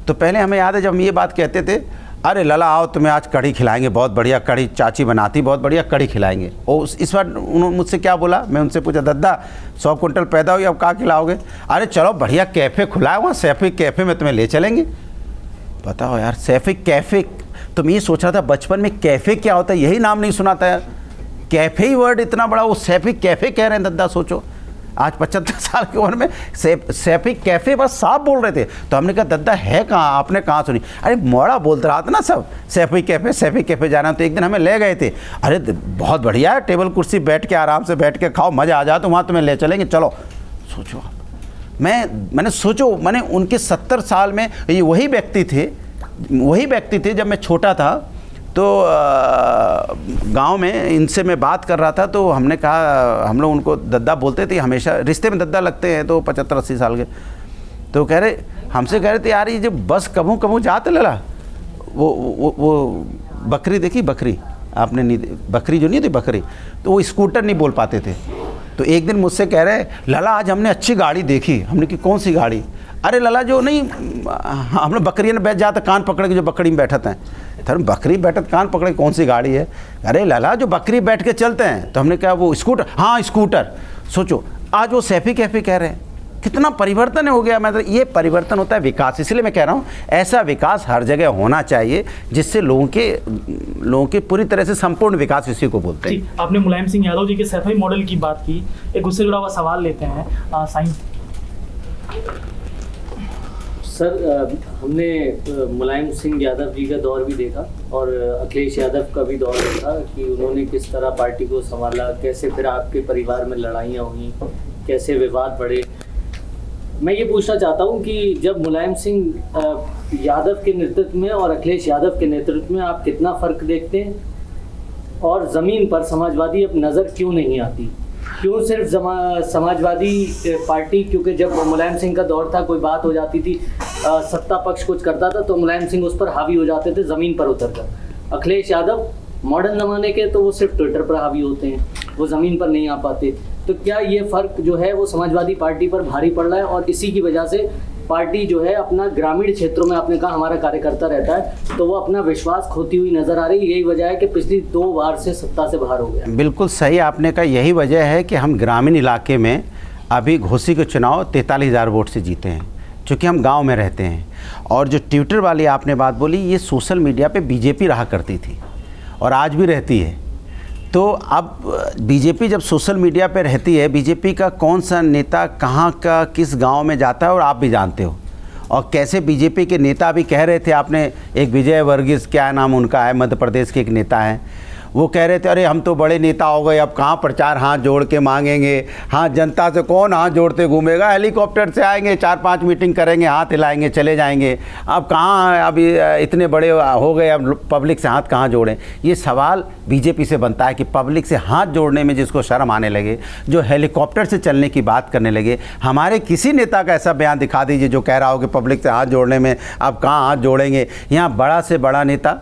तो पहले हमें याद है जब हम ये बात कहते थे, अरे लाला आओ तुम्हें आज कढ़ी खिलाएंगे, बहुत बढ़िया कढ़ी चाची बनाती, बहुत बढ़िया कढ़ी खिलाएंगे। और इस बार उन्होंने मुझसे क्या बोला, मैं उनसे पूछा दद्दा 100 कुंटल पैदा हुई अब क्या खिलाओगे? अरे चलो बढ़िया कैफ़े खुला है वहाँ, सैफई कैफ़े में तुम्हें ले चलेंगे। बताओ यार, सैफई कैफ़े, तो मैं ये सोच रहा था बचपन में कैफ़े क्या होता है यही नाम नहीं सुना था यार। कैफ़े ही वर्ड इतना बड़ा, वो सैफई कैफ़े कह रहे हैं दद्दा। सोचो आज 75 साल की उम्र में सैफई कैफ़े बस साफ बोल रहे थे। तो हमने कहा दद्दा है कहाँ, आपने कहाँ सुनी? अरे मोड़ा बोलते रहा था ना सब, सैफई कैफ़े जाना। तो एक दिन हमें ले गए थे, अरे बहुत बढ़िया है, टेबल कुर्सी बैठ के आराम से बैठ के खाओ, मज़ा आ जाए, तो वहाँ तुम्हें ले चलेंगे, चलो। सोचो आप, मैंने उनके 70 साल में ये वही व्यक्ति थे वही व्यक्ति थे, जब मैं छोटा था तो गांव में इनसे मैं बात कर रहा था, तो हमने कहा, हम लोग उनको दद्दा बोलते थे, हमेशा रिश्ते में दद्दा लगते हैं, तो 75-80 साल के, तो कह रहे, हमसे कह रहे थे, यार ये जो बस कभू कभू जाते लला, वो बकरी देखी, बकरी आपने नहीं, बकरी जो नहीं थी बकरी, तो वो स्कूटर नहीं बोल पाते थे। तो एक दिन मुझसे कह रहे, लला आज हमने अच्छी गाड़ी देखी। हमने कि कौन सी गाड़ी? अरे लला जो नहीं, हम लोग बकरी में बैठ जाते, कान पकड़ के जो बकरी में बैठते हैं। सर बकरी बैठत कान पकड़े, कौन सी गाड़ी है? अरे लला जो बकरी बैठ के चलते हैं। तो हमने कहा वो स्कूटर, हाँ स्कूटर। सोचो आज वो सैफी कैफी कह रहे हैं, कितना परिवर्तन हो गया। मतलब ये परिवर्तन होता है विकास। इसलिए मैं कह रहा हूँ ऐसा विकास हर जगह होना चाहिए जिससे लोगों के पूरी तरह से संपूर्ण विकास इसी को बोलते हैं। आपने मुलायम सिंह यादव जी के सैफई मॉडल की बात की, एक उससे जुड़ा हुआ सवाल लेते हैं साइंस। सर हमने मुलायम सिंह यादव जी का दौर भी देखा और अखिलेश यादव का भी दौर देखा कि उन्होंने किस तरह पार्टी को संभाला, कैसे फिर आपके परिवार में लड़ाइयाँ हुई, कैसे विवाद बढ़े। मैं ये पूछना चाहता हूँ कि जब मुलायम सिंह यादव के नेतृत्व में और अखिलेश यादव के नेतृत्व में आप कितना फ़र्क देखते हैं, और ज़मीन पर समाजवादी अब नज़र क्यों नहीं आती? क्यों सिर्फ समाजवादी पार्टी, क्योंकि जब मुलायम सिंह का दौर था कोई बात हो जाती थी, सत्ता पक्ष कुछ करता था तो मुलायम सिंह उस पर हावी हो जाते थे ज़मीन पर उतर कर। अखिलेश यादव मॉडर्न ज़माने के तो वो सिर्फ ट्विटर पर हावी होते हैं, वो ज़मीन पर नहीं आ पाते। तो क्या ये फ़र्क जो है वो समाजवादी पार्टी पर भारी पड़ रहा है, और इसी की वजह से पार्टी जो है अपना ग्रामीण क्षेत्रों में, आपने कहा हमारा कार्यकर्ता रहता है, तो वो अपना विश्वास खोती हुई नजर आ रही है? यही वजह है कि पिछली 2 बार से सत्ता से बाहर हो गया। बिल्कुल सही आपने कहा, यही वजह है कि हम ग्रामीण इलाके में अभी घोसी के चुनाव 43,000 वोट से जीते हैं, चूँकि हम गाँव में रहते हैं। और जो ट्विटर वाली आपने बात बोली, ये सोशल मीडिया पर बीजेपी रहा करती थी और आज भी रहती है। तो अब बीजेपी जब सोशल मीडिया पे रहती है, बीजेपी का कौन सा नेता कहाँ का किस गांव में जाता है और आप भी जानते हो। और कैसे बीजेपी के नेता भी कह रहे थे, आपने एक विजय वर्गीस, क्या नाम उनका है, मध्य प्रदेश के एक नेता हैं, वो कह रहे थे अरे हम तो बड़े नेता हो गए, अब कहाँ प्रचार हाथ जोड़ के मांगेंगे, हाँ जनता से कौन हाथ जोड़ते घूमेगा, हेलीकॉप्टर से आएंगे, 4-5 मीटिंग करेंगे, हाथ हिलाएंगे, चले जाएंगे, अब कहाँ, अभी इतने बड़े हो गए, अब पब्लिक से हाथ कहाँ जोड़ें। ये सवाल बीजेपी से बनता है कि पब्लिक से हाथ जोड़ने में जिसको शर्म आने लगे, जो हेलीकॉप्टर से चलने की बात करने लगे, हमारे किसी नेता का ऐसा बयान दिखा दीजिए जो कह रहा हो कि पब्लिक से हाथ जोड़ने में अब कहाँ हाथ जोड़ेंगे। यहाँ बड़ा से बड़ा नेता,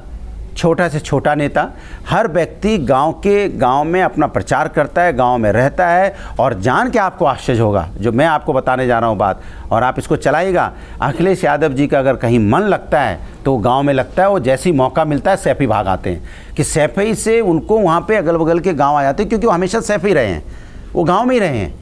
छोटा से छोटा नेता, हर व्यक्ति गांव में अपना प्रचार करता है, गांव में रहता है। और जान के आपको आश्चर्य होगा जो मैं आपको बताने जा रहा हूं बात, और आप इसको चलाइएगा। अखिलेश यादव जी का अगर कहीं मन लगता है तो गांव में लगता है, वो जैसी मौका मिलता है सैफी भाग आते हैं, कि सैफी से उनको वहाँ पे अगल बगल के गाँव आ जाते हैं, क्योंकि वो हमेशा सैफी रहे हैं, वो गाँव में ही रहे हैं।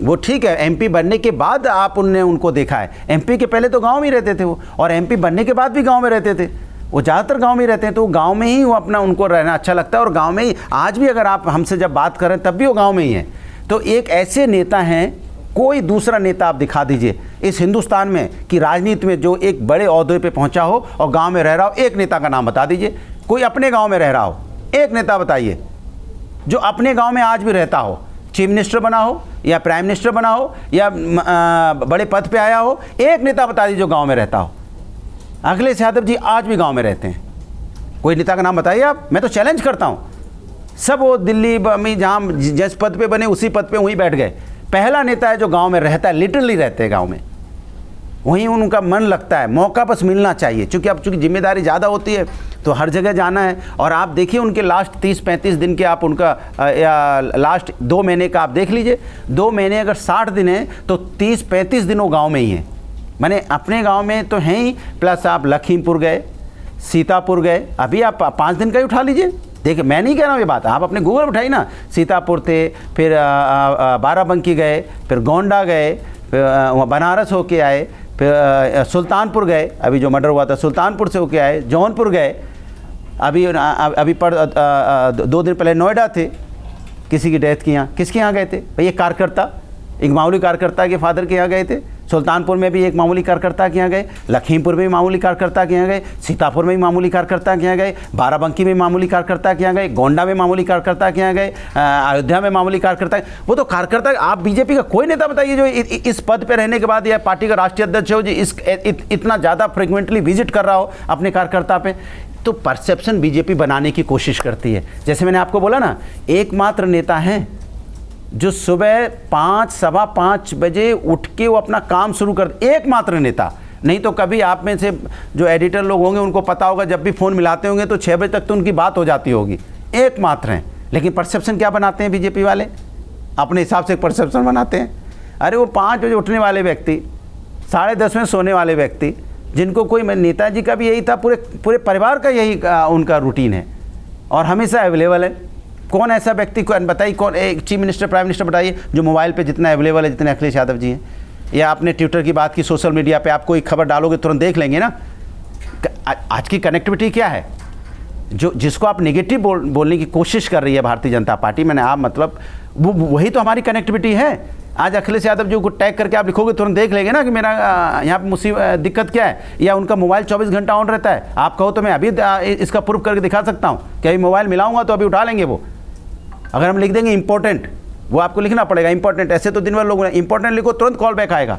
वो ठीक है, एमपी बनने के बाद आप उनको देखा है, एमपी के पहले तो गाँव में ही रहते थे वो, और एमपी बनने के बाद भी गाँव में रहते थे। वो ज़्यादातर गांव में रहते हैं, तो गांव में ही वो अपना उनको रहना अच्छा लगता है, और गांव में ही आज भी अगर आप हमसे जब बात करें तब भी वो गांव में ही हैं। तो एक ऐसे नेता हैं, कोई दूसरा नेता आप दिखा दीजिए इस हिंदुस्तान में कि राजनीति में जो एक बड़े ओहदे पे पहुंचा हो और गांव में रह रहा हो, एक नेता का नाम बता दीजिए। कोई अपने गाँव में रह रहा हो, एक नेता बताइए जो अपने गाँव में आज भी रहता हो, चीफ मिनिस्टर बना हो या प्राइम मिनिस्टर बना हो या बड़े पद पर आया हो, एक नेता बता दीजिए जो गाँव में रहता हो। अखिलेश यादव जी आज भी गांव में रहते हैं, कोई नेता का नाम बताइए आप। मैं तो चैलेंज करता हूं, सब वो दिल्ली में जहां जिस पद पे बने उसी पद पे वहीं बैठ गए। पहला नेता है जो गांव में रहता है, लिटरली रहते हैं गांव में, वहीं उनका मन लगता है। मौका बस मिलना चाहिए, क्योंकि अब चूँकि जिम्मेदारी ज़्यादा होती है तो हर जगह जाना है। और आप देखिए उनके लास्ट 30-35 दिन के, आप उनका या लास्ट 2 महीने का आप देख लीजिए। 2 महीने अगर 60 दिन है तो 30-35 दिन वो गाँव में ही हैं। मैंने अपने गांव में तो हैं ही, प्लस आप लखीमपुर गए, सीतापुर गए, अभी आप 5 दिन का ही उठा लीजिए। देखिए मैं नहीं कह रहा हूँ ये बात, आप अपने गूगल पर उठाइए ना। सीतापुर थे, फिर बाराबंकी गए, फिर गोंडा गए, फिर वहाँ बनारस होके आए, फिर सुल्तानपुर गए, अभी जो मर्डर हुआ था सुल्तानपुर से होके आए, जौनपुर गए, अभी 2 दिन पहले नोएडा थे, किसी की डेथ की यहाँ, किसके यहाँ गए थे भाई? ये कार्यकर्ता, एक मामूली कार्यकर्ता के फादर के यहाँ गए थे, सुल्तानपुर में भी एक मामूली कार्यकर्ता के यहाँ गए, लखीमपुर में भी मामूली कार्यकर्ता के यहाँ गए, सीतापुर में भी मामूली कार्यकर्ता के यहाँ गए, बाराबंकी में मामूली कार्यकर्ता के यहाँ गए, गोंडा में मामूली कार्यकर्ता के यहाँ गए, अयोध्या में मामूली कार्यकर्ता। वो तो कार्यकर्ता, आप बीजेपी का कोई नेता बताइए जो इस पद पर रहने के बाद या पार्टी का राष्ट्रीय अध्यक्ष हो, जो इतना ज़्यादा फ्रिक्वेंटली विजिट कर रहा हो अपने कार्यकर्ता पे। तो परसेप्शन बीजेपी बनाने की कोशिश करती है। जैसे मैंने आपको बोला ना, एकमात्र नेता हैं जो सुबह 5, सवा 5 बजे उठ के वो अपना काम शुरू कर, एकमात्र नेता। नहीं तो कभी आप में से जो एडिटर लोग होंगे उनको पता होगा, जब भी फ़ोन मिलाते होंगे तो 6 बजे तक तो उनकी बात हो जाती होगी। एकमात्र हैं। लेकिन परसेप्शन क्या बनाते हैं बीजेपी वाले? अपने हिसाब से परसेप्शन बनाते हैं। अरे वो 5 बजे उठने वाले व्यक्ति, 10:30 में सोने वाले व्यक्ति, जिनको कोई, नेताजी का भी यही था, पूरे परिवार का यही उनका रूटीन है और हमेशा अवेलेबल है। कौन ऐसा व्यक्ति, कौन बताइए, कौन एक चीफ मिनिस्टर, प्राइम मिनिस्टर बताइए जो मोबाइल पे जितना अवेलेबल है जितने अखिलेश यादव जी हैं। या आपने ट्विटर की बात की, सोशल मीडिया पे आप कोई खबर डालोगे तुरंत देख लेंगे ना। आज की कनेक्टिविटी क्या है? जो जिसको आप नेगेटिव बोलने की कोशिश कर रही है भारतीय जनता पार्टी, मैंने आप मतलब वही तो हमारी कनेक्टिविटी है। आज अखिलेश यादव जी को टैग करके आप लिखोगे तुरंत देख लेंगे ना कि मेरा यहाँ पे मुसीबत, दिक्कत क्या है। या उनका मोबाइल 24 घंटा ऑन रहता है। आप कहो तो मैं अभी इसका प्रूफ करके दिखा सकता हूँ कि अभी मोबाइल मिलाऊंगा तो अभी उठा लेंगे वो। अगर हम लिख देंगे इंपॉर्टेंट, वो आपको लिखना पड़ेगा इंपॉर्टेंट। ऐसे तो दिन भर लोग इंपॉर्टेंट लिखो तुरंत कॉल बैक आएगा।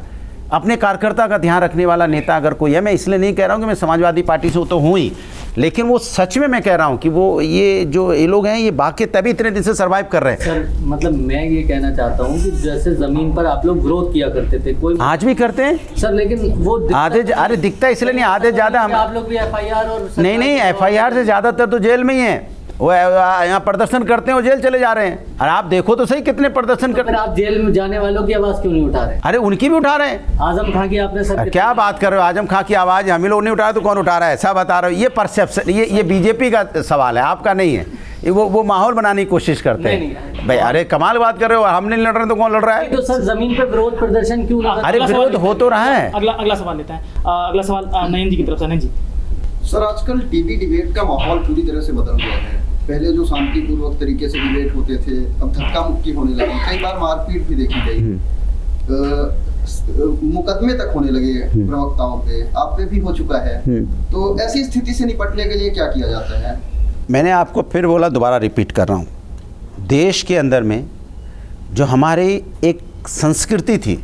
अपने कार्यकर्ता का ध्यान रखने वाला नेता अगर कोई है, मैं इसलिए नहीं कह रहा हूँ कि मैं समाजवादी पार्टी से तो हूँ ही, लेकिन वो सच में मैं कह रहा हूँ कि वो ये जो ये लोग हैं ये बाकी तभी इतने दिन से सर्वाइव कर रहे हैं। सर मतलब मैं ये कहना चाहता हूँ कि जैसे जमीन पर आप लोग विरोध किया करते थे, कोई आज भी करते हैं सर, लेकिन वो आधे, अरे दिखता इसलिए नहीं, आधे ज़्यादा हम, आप लोग भी FIR और नहीं FIR से ज़्यादातर तो जेल में ही है। वो यहाँ प्रदर्शन करते हैं और जेल चले जा रहे हैं। और आप देखो तो सही कितने प्रदर्शन कर, आप जेल में जाने वालों की आवाज़ क्यों नहीं उठा रहे? अरे उनकी भी उठा रहे हैं। आजम खां की आपने सर क्या बात कर रहे हो? आजम खां की आवाज़ हम ही लोग नहीं उठा रहे तो कौन उठा रहा है? ऐसा बता रहे हो। ये परसेप्शन, ये बीजेपी का सवाल है, आपका नहीं है। वो माहौल बनाने की कोशिश करते हैं भाई। अरे कमाल बात कर रहे हो, हम नहीं लड़ रहे तो कौन लड़ रहा है? तो सर जमीन पे विरोध प्रदर्शन क्यों ना? अरे विरोध हो तो रहा है। अगला सवाल लेते हैं। अगला सवाल नयन जी की तरफ से। नयन जी सर, आजकल टीवी डिबेट का माहौल पूरी तरह से बदल गया है। पहले जो शांतिपूर्वक तरीके से डिबेट होते थे, अब धक्का मुक्की होने लगी, कई बार मारपीट भी देखी गई, मुकदमे तक होने लगे प्रवक्ताओं पे, आप पे भी हो चुका है। तो ऐसी स्थिति से निपटने के लिए क्या किया जाता है? मैंने आपको फिर बोला, दोबारा रिपीट कर रहा हूँ, देश के अंदर में जो हमारी एक संस्कृति थी,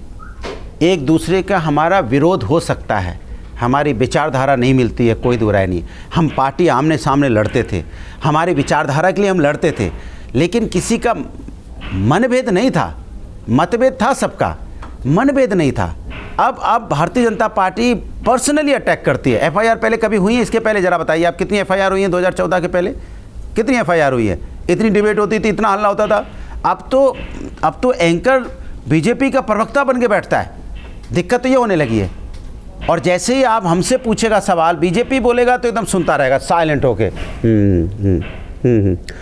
एक दूसरे का हमारा विरोध हो सकता है, हमारी विचारधारा नहीं मिलती है, कोई दो राय नहीं। हम पार्टी आमने सामने लड़ते थे, हमारी विचारधारा के लिए हम लड़ते थे, लेकिन किसी का मनभेद नहीं था। मतभेद था सबका, मनभेद नहीं था। अब Bharatiya Janata party personally attack करती है। FIR पहले कभी हुई है? इसके पहले ज़रा बताइए आप, कितनी FIR हुई है 2014 के पहले? कितनी FIR हुई है? इतनी डिबेट होती थी, इतना हल्ला होता था। अब तो एंकर बीजेपी का प्रवक्ता बन के बैठता है। दिक्कत तो ये होने लगी है। और जैसे ही आप हमसे पूछेगा सवाल, बीजेपी बोलेगा तो एकदम सुनता रहेगा साइलेंट होके,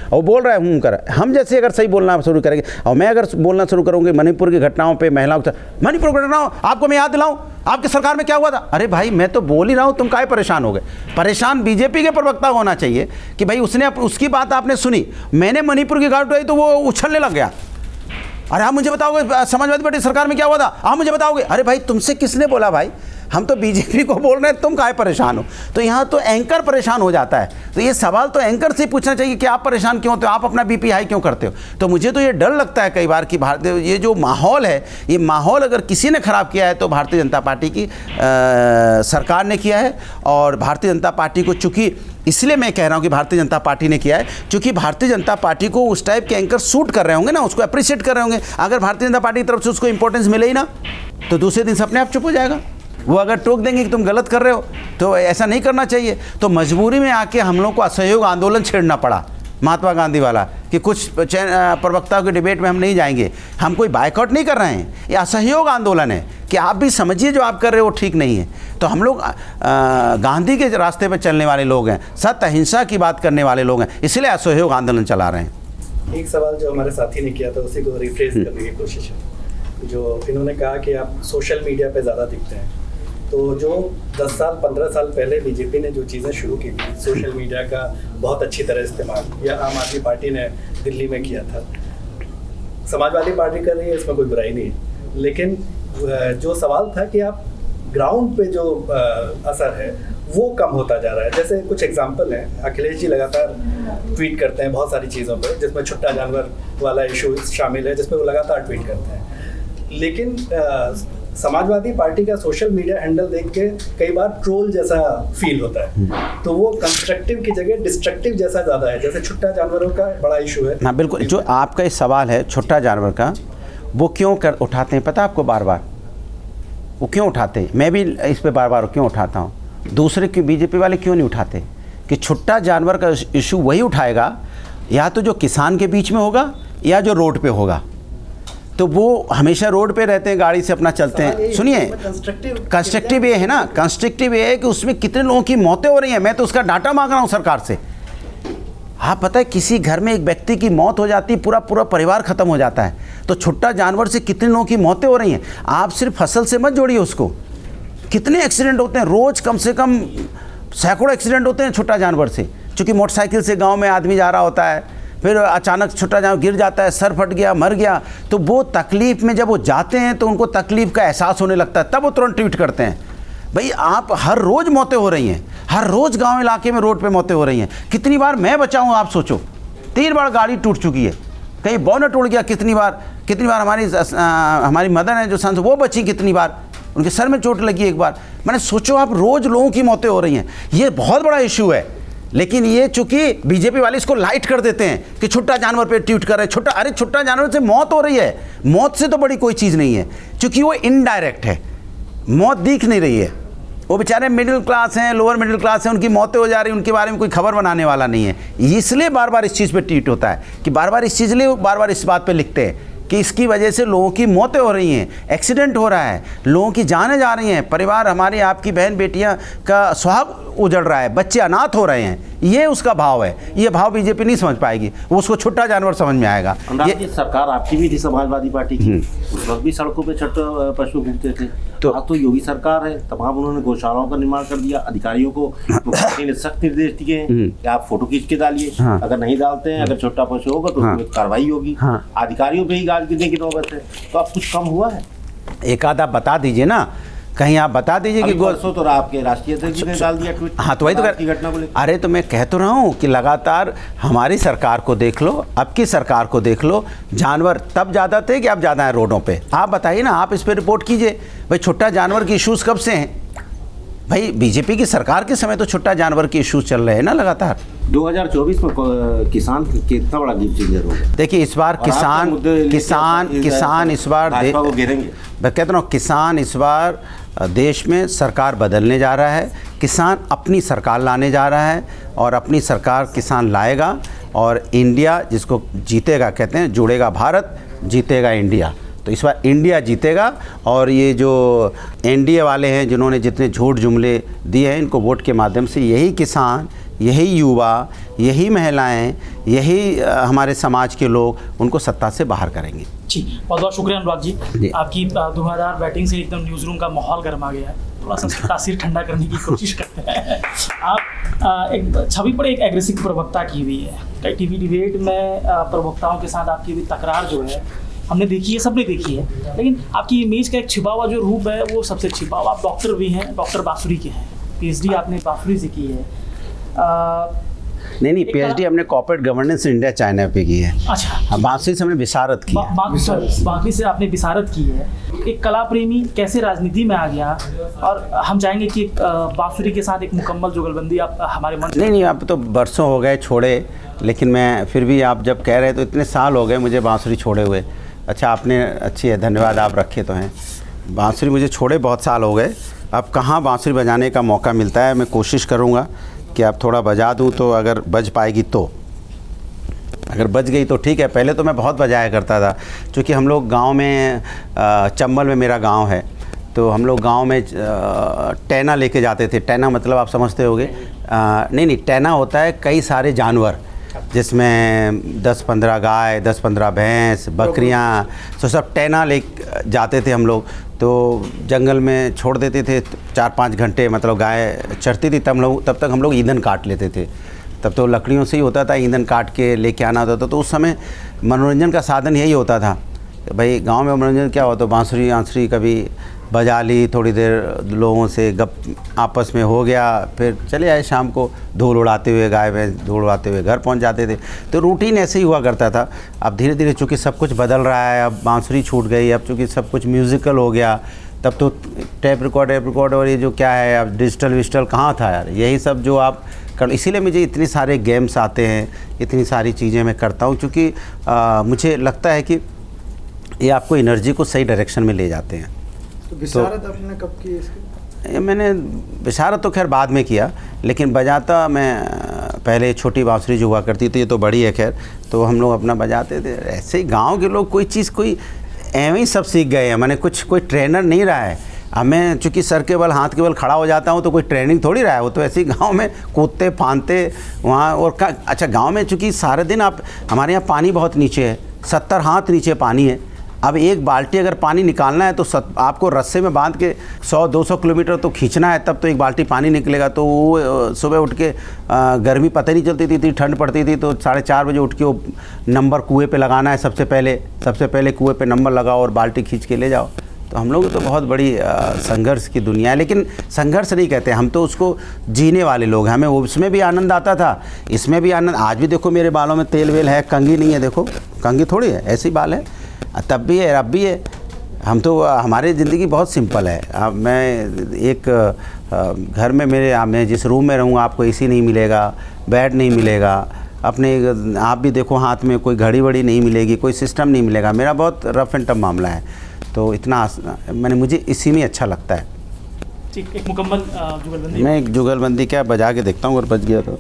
और बोल रहा है कर। हम जैसे अगर सही बोलना शुरू करेंगे, और मैं अगर बोलना शुरू करूँगी मणिपुर की घटनाओं पे, महिलाओं के, मणिपुर की घटनाओं आपको मैं याद दिलाऊं, आपकी सरकार में क्या हुआ था? अरे भाई मैं तो बोल ही रहा हूँ, तुम काहे परेशान हो गए? परेशान बीजेपी के प्रवक्ता होना चाहिए कि भाई उसकी बात आपने सुनी, मैंने मणिपुर की घटना उठाई तो वो उछलने लग गया। अरे आप मुझे बताओगे समाजवादी पार्टी सरकार में क्या हुआ था? आप मुझे बताओगे? अरे भाई तुमसे किसने बोला भाई? हम तो बीजेपी को बोल रहे हैं, तुम काहे परेशान हो? तो यहाँ तो एंकर परेशान हो जाता है। तो ये सवाल तो एंकर से पूछना चाहिए कि आप परेशान क्यों होते हो, आप अपना BP हाई क्यों करते हो? तो मुझे तो ये डर लगता है कई बार कि भारतीय ये जो माहौल है, ये माहौल अगर किसी ने ख़राब किया है तो भारतीय जनता पार्टी की सरकार ने किया है। और भारतीय जनता पार्टी को, चूँकि इसलिए मैं कह रहा हूँ कि भारतीय जनता पार्टी ने किया है, क्योंकि भारतीय जनता पार्टी को उस टाइप के एंकर सूट कर रहे होंगे ना, उसको अप्रिशिएट कर रहे होंगे। अगर भारतीय जनता पार्टी की तरफ से उसको इंपॉर्टेंस मिले ही ना, तो दूसरे दिन से अपने आप चुप हो जाएगा। वो अगर टोक देंगे कि तुम गलत कर रहे हो, तो ऐसा नहीं करना चाहिए। तो मजबूरी में आके हम लोग को असहयोग आंदोलन छेड़ना पड़ा, महात्मा गांधी वाला, कि कुछ प्रवक्ताओं के डिबेट में हम नहीं जाएंगे। हम कोई बायकॉट नहीं कर रहे हैं, ये असहयोग आंदोलन है कि आप भी समझिए जो आप कर रहे हो ठीक नहीं है। तो हम लोग गांधी के रास्ते पर चलने वाले लोग हैं, सत्य अहिंसा की बात करने वाले लोग हैं, इसलिए असहयोग आंदोलन चला रहे हैं। एक सवाल जो हमारे साथी ने किया था उसी को रिफ्रेश करने की कोशिश है। जो इन्होंने कहा कि आप सोशल मीडिया पे ज़्यादा दिखते हैं, तो जो 10 साल 15 साल पहले बीजेपी ने जो चीज़ें शुरू की थी, सोशल मीडिया का बहुत अच्छी तरह इस्तेमाल, या आम आदमी पार्टी ने दिल्ली में किया था, समाजवादी पार्टी कर रही है, इसमें कोई बुराई नहीं है। लेकिन जो सवाल था कि आप ग्राउंड पे जो असर है वो कम होता जा रहा है। जैसे कुछ एग्जांपल हैं, अखिलेश जी लगातार ट्वीट करते हैं बहुत सारी चीज़ों पर, जिसमें छुट्टा जानवर वाला इशू शामिल है, जिसमें वो लगातार ट्वीट करते हैं। लेकिन समाजवादी पार्टी का सोशल मीडिया हैंडल देख के कई बार ट्रोल जैसा फील होता है, तो वो कंस्ट्रक्टिव की जगह डिस्ट्रक्टिव जैसा ज़्यादा है। जैसे छुट्टा जानवरों का बड़ा इशू है। हाँ बिल्कुल, जो आपका ये सवाल है छुट्टा जानवर का, वो क्यों उठाते हैं पता आपको? बार बार वो क्यों उठाते हैं? मैं भी इस पे बार बार क्यों उठाता हूँ, दूसरे के बीजेपी वाले क्यों नहीं उठाते? कि छुट्टा जानवर का इशू वही उठाएगा या तो जो किसान के बीच में होगा या जो रोड पे होगा। तो वो हमेशा रोड पे रहते हैं, गाड़ी से अपना चलते हैं। सुनिए, कंस्ट्रक्टिव ये है ना, कंस्ट्रक्टिव ये है कि उसमें कितने लोगों की मौतें हो रही हैं। मैं तो उसका डाटा मांग रहा हूँ सरकार से। हाँ पता है, किसी घर में एक व्यक्ति की मौत हो जाती है, पूरा परिवार ख़त्म हो जाता है। तो छुट्टा जानवर से कितने लोगों की मौतें हो रही हैं। आप सिर्फ फसल से मत जोड़िए उसको, कितने एक्सीडेंट होते हैं रोज़, कम से कम सैकड़ों एक्सीडेंट होते हैं छुट्टा जानवर से। क्योंकि मोटरसाइकिल से गांव में आदमी जा रहा होता है, फिर अचानक छुट्टा जानवर गिर जाता है, सर फट गया, मर गया। तो वो तकलीफ़ में जब वो जाते हैं तो उनको तकलीफ़ का एहसास होने लगता है, तब वो तुरंत ट्वीट करते हैं। भाई आप हर रोज़ मौतें हो रही हैं, हर रोज़ गांव इलाके में रोड पे मौतें हो रही हैं। कितनी बार मैं बचा हूँ आप सोचो, 3 बार गाड़ी टूट चुकी है, कहीं बोनट उड़ गया, कितनी बार हमारी मदर है जो सांसद, वो बची कितनी बार, उनके सर में चोट लगी एक बार। मैंने सोचो आप रोज़ लोगों की मौतें हो रही हैं, ये बहुत बड़ा इशू है। लेकिन ये चूंकि बीजेपी वाले इसको लाइट कर देते हैं कि छुट्टा जानवर पे ट्वीट कर रहे हैं। अरे छुट्टा जानवर से मौत हो रही है, मौत से तो बड़ी कोई चीज़ नहीं है, क्योंकि वो इनडायरेक्ट है, मौत दिख नहीं रही है। वो बेचारे मिडिल क्लास हैं, लोअर मिडिल क्लास हैं, उनकी मौतें हो जा रही हैं, उनके बारे में कोई खबर बनाने वाला नहीं है। इसलिए बार बार इस चीज़ पे ट्वीट होता है कि बार बार इस बात पे लिखते हैं कि इसकी वजह से लोगों की मौतें हो रही हैं, एक्सीडेंट हो रहा है, लोगों की जानें जा रही हैं, परिवार हमारी आपकी बहन बेटियां का सुहाग उजड़ रहा है, बच्चे अनाथ हो रहे हैं। ये उसका भाव है, ये भाव बीजेपी नहीं समझ पाएगी, वो उसको छुट्टा जानवर समझ में आएगा। ये सरकार आपकी भी थी समाजवादी पार्टी की, उस वक्त भी सड़कों पे छुट्टे पशु घूमते थे। तो अब तो योगी सरकार है, तमाम उन्होंने गौशालाओं का निर्माण कर दिया। अधिकारियों को मुख्यमंत्री ने सख्त निर्देश दिए हैं कि आप फोटो खींच के डालिए, अगर नहीं डालते हैं, अगर छोटा पशु होगा तो उसमें कार्रवाई होगी। अधिकारियों पे ही गाज गिरने की नौबत है। तो अब कुछ कम हुआ है? एक आध आप बता दीजिए ना, कहीं आप बता दीजिए कि परसों तो आपके राष्ट्रीय अध्यक्ष जी ने डाल दिया ट्वीट। हाँ तो वही तो घटना को लेकर। अरे तो मैं कह तो रहा हूँ कि लगातार हमारी सरकार को देख लो, अब की सरकार को देख लो, जानवर तब ज़्यादा थे कि अब ज़्यादा है रोडों पे। आप बताइए ना, आप इस पर रिपोर्ट कीजिए। भाई छुट्टा जानवर के इश्यूज़ कब से हैं? भाई बीजेपी की सरकार के समय तो छुट्टा जानवर के इश्यूज़ चल रहे हैं ना लगातार। 2024 में किसान कितना बड़ा गेम चेंजर होगा? देखिए इस बार किसान इस बार मैं कहता हूँ, किसान इस बार देश में सरकार बदलने जा रहा है। किसान अपनी सरकार लाने जा रहा है और अपनी सरकार किसान लाएगा, और इंडिया जिसको जीतेगा कहते हैं, जुड़ेगा भारत, जीतेगा इंडिया। तो इस बार इंडिया जीतेगा। और ये जो एनडीए वाले हैं जिन्होंने जितने झूठ जुमले दिए हैं, इनको वोट के माध्यम से यही किसान, यही युवा, यही महिलाएं, यही हमारे समाज के लोग उनको सत्ता से बाहर करेंगे। जी बहुत बहुत शुक्रिया अनुराग जी। आपकी धुआंधार बैटिंग से एकदम न्यूज़ रूम का माहौल गर्मा गया है। थोड़ा सा तासीर ठंडा करने की कोशिश करते हैं। आप एक छवि पर एक एग्रेसिव प्रवक्ता की हुई है। कई टीवी डिबेट में प्रवक्ताओं के साथ आपकी हुई तकरार जो है हमने देखी है, सबने देखी है। लेकिन आपकी इमेज का एक छिपा हुआ जो रूप है वो सबसे छिपा हुआ। आप डॉक्टर भी हैं, डॉक्टर बांसुरी के हैं, PhD आपने बांसुरी से की है। नहीं PhD हमने कॉर्पोरेट गवर्नेंस इंडिया चाइना पे की है। अच्छा, बांसुरी से हमने विशारद की है। बांसुरी से आपने विशारद की है। एक कला प्रेमी कैसे राजनीति में आ गया, और हम चाहेंगे कि बांसुरी के साथ एक मुकम्मल जुगलबंदी आप हमारे मन। नहीं अब तो बरसों हो गए छोड़े, लेकिन मैं फिर भी आप जब कह रहे तो इतने साल हो गए मुझे बांसुरी छोड़े हुए। अच्छा आपने अच्छी है, धन्यवाद, आप रखे तो हैं। बांसुरी मुझे छोड़े बहुत साल हो गए। अब कहाँ बांसुरी बजाने का मौका मिलता है। मैं कोशिश करूँगा कि आप थोड़ा बजा दूँ, तो अगर बज पाएगी तो, अगर बज गई तो ठीक है। पहले तो मैं बहुत बजाया करता था, क्योंकि हम लोग गांव में चंबल में मेरा गांव है, तो हम लोग गांव में टैना लेके जाते थे। टैना मतलब आप समझते होंगे। नहीं टैना होता है कई सारे जानवर, जिसमें 10-15 गाय, 10-15 भैंस, बकरियां, तो सब टैना ले जाते थे हम लोग। तो जंगल में छोड़ देते थे 4-5 घंटे, मतलब गाय चरती थी, तब तक हम लोग ईंधन काट लेते थे। तब तो लकड़ियों से ही होता था, ईंधन काट के लेके आना होता था। तो उस समय मनोरंजन का साधन यही होता था भाई गांव में मनोरंजन क्या हो, तो बांसुरी आंसुरी कभी बजा ली, थोड़ी देर लोगों से गप आपस में हो गया, फिर चले आए शाम को धूल उड़ाते हुए, गाय भैंस धूल उड़ाते हुए घर पहुंच जाते थे। तो रूटीन ऐसे ही हुआ करता था। अब धीरे धीरे चूँकि सब कुछ बदल रहा है, अब बांसुरी छूट गई, अब चूँकि सब कुछ म्यूज़िकल हो गया, तब तो टेप रिकॉर्ड और ये जो क्या है अब डिजिटल विजिटल कहाँ था यार, यही सब जो आप कर, इसीलिए मुझे इतने सारे गेम्स आते हैं, इतनी सारी चीज़ें मैं करता हूँ, क्योंकि मुझे लगता है कि ये आपको एनर्जी को सही डायरेक्शन में ले जाते हैं। तो विशारद आपने कब की इसकी? मैंने विशारद तो खैर बाद में किया, लेकिन बजाता मैं पहले छोटी बांसुरी जो हुआ करती थी, ये तो बड़ी है खैर, तो हम लोग अपना बजाते थे। ऐसे ही गाँव के लोग कोई चीज़ कोई एवं ही सब सीख गए हैं, मैंने कुछ कोई ट्रेनर नहीं रहा है। अब मैं चूँकि सर के बल हाथ के बल खड़ा हो जाता हूँ तो कोई ट्रेनिंग थोड़ी रहा है, वो तो ऐसे ही गाँव में कूदते फांदते वहाँ। और अच्छा गाँव में चूँकि सारे दिन आप, हमारे यहाँ पानी बहुत नीचे है, 70 हाथ नीचे पानी है। अब एक बाल्टी अगर पानी निकालना है तो आपको रस्से में बांध के 100-200 किलोमीटर तो खींचना है, तब तो एक बाल्टी पानी निकलेगा। तो वो सुबह उठ के गर्मी पता नहीं चलती थी, इतनी ठंड पड़ती थी, तो 4:30 बजे उठ के वो नंबर कुएँ पे लगाना है। सबसे पहले कुएँ पे नंबर लगाओ और बाल्टी खींच के ले जाओ। तो हम लोग तो बहुत बड़ी संघर्ष की दुनिया है, लेकिन संघर्ष नहीं कहते, हम तो उसको जीने वाले लोग हैं। हमें उसमें भी आनंद आता था, इसमें भी आनंद। आज भी देखो मेरे बालों में तेल वेल है, कंघी नहीं है, देखो कंघी थोड़ी है, ऐसे ही बाल है, तब भी है अब भी है। हम तो हमारी ज़िंदगी बहुत सिंपल है। अब मैं एक घर में मैं जिस रूम में रहूँगा आपको एसी नहीं मिलेगा, बेड नहीं मिलेगा, अपने आप भी देखो हाथ में कोई घड़ी वड़ी नहीं मिलेगी, कोई सिस्टम नहीं मिलेगा। मेरा बहुत रफ एंड टफ मामला है, तो इतना मुझे इसी में अच्छा लगता है। ठीक, एक मुकम्मल जुगलबंदी। मैं एक जुगलबंदी क्या बजा के देखता हूँ, अगर बज गया तो।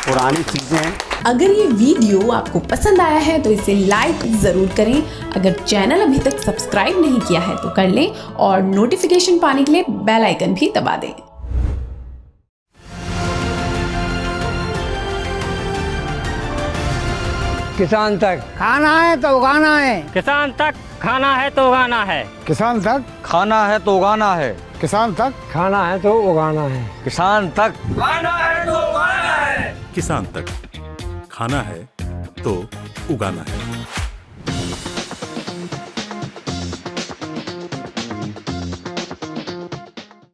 पुरानी चीज़ें हैं। अगर ये वीडियो आपको पसंद आया है तो इसे लाइक ज़रूर करें। अगर चैनल अभी तक सब्सक्राइब नहीं किया है तो कर लें और नोटिफिकेशन पाने के लिए बेल आइकन भी दबा दें। किसान तक खाना है तो उगाना है, किसान तक खाना है तो उगाना है, किसान तक खाना है तो उगाना है, किसान तक खाना है तो उगाना है, किसान तक खाना है तो उगाना है, किसान तक खाना है तो उगाना है।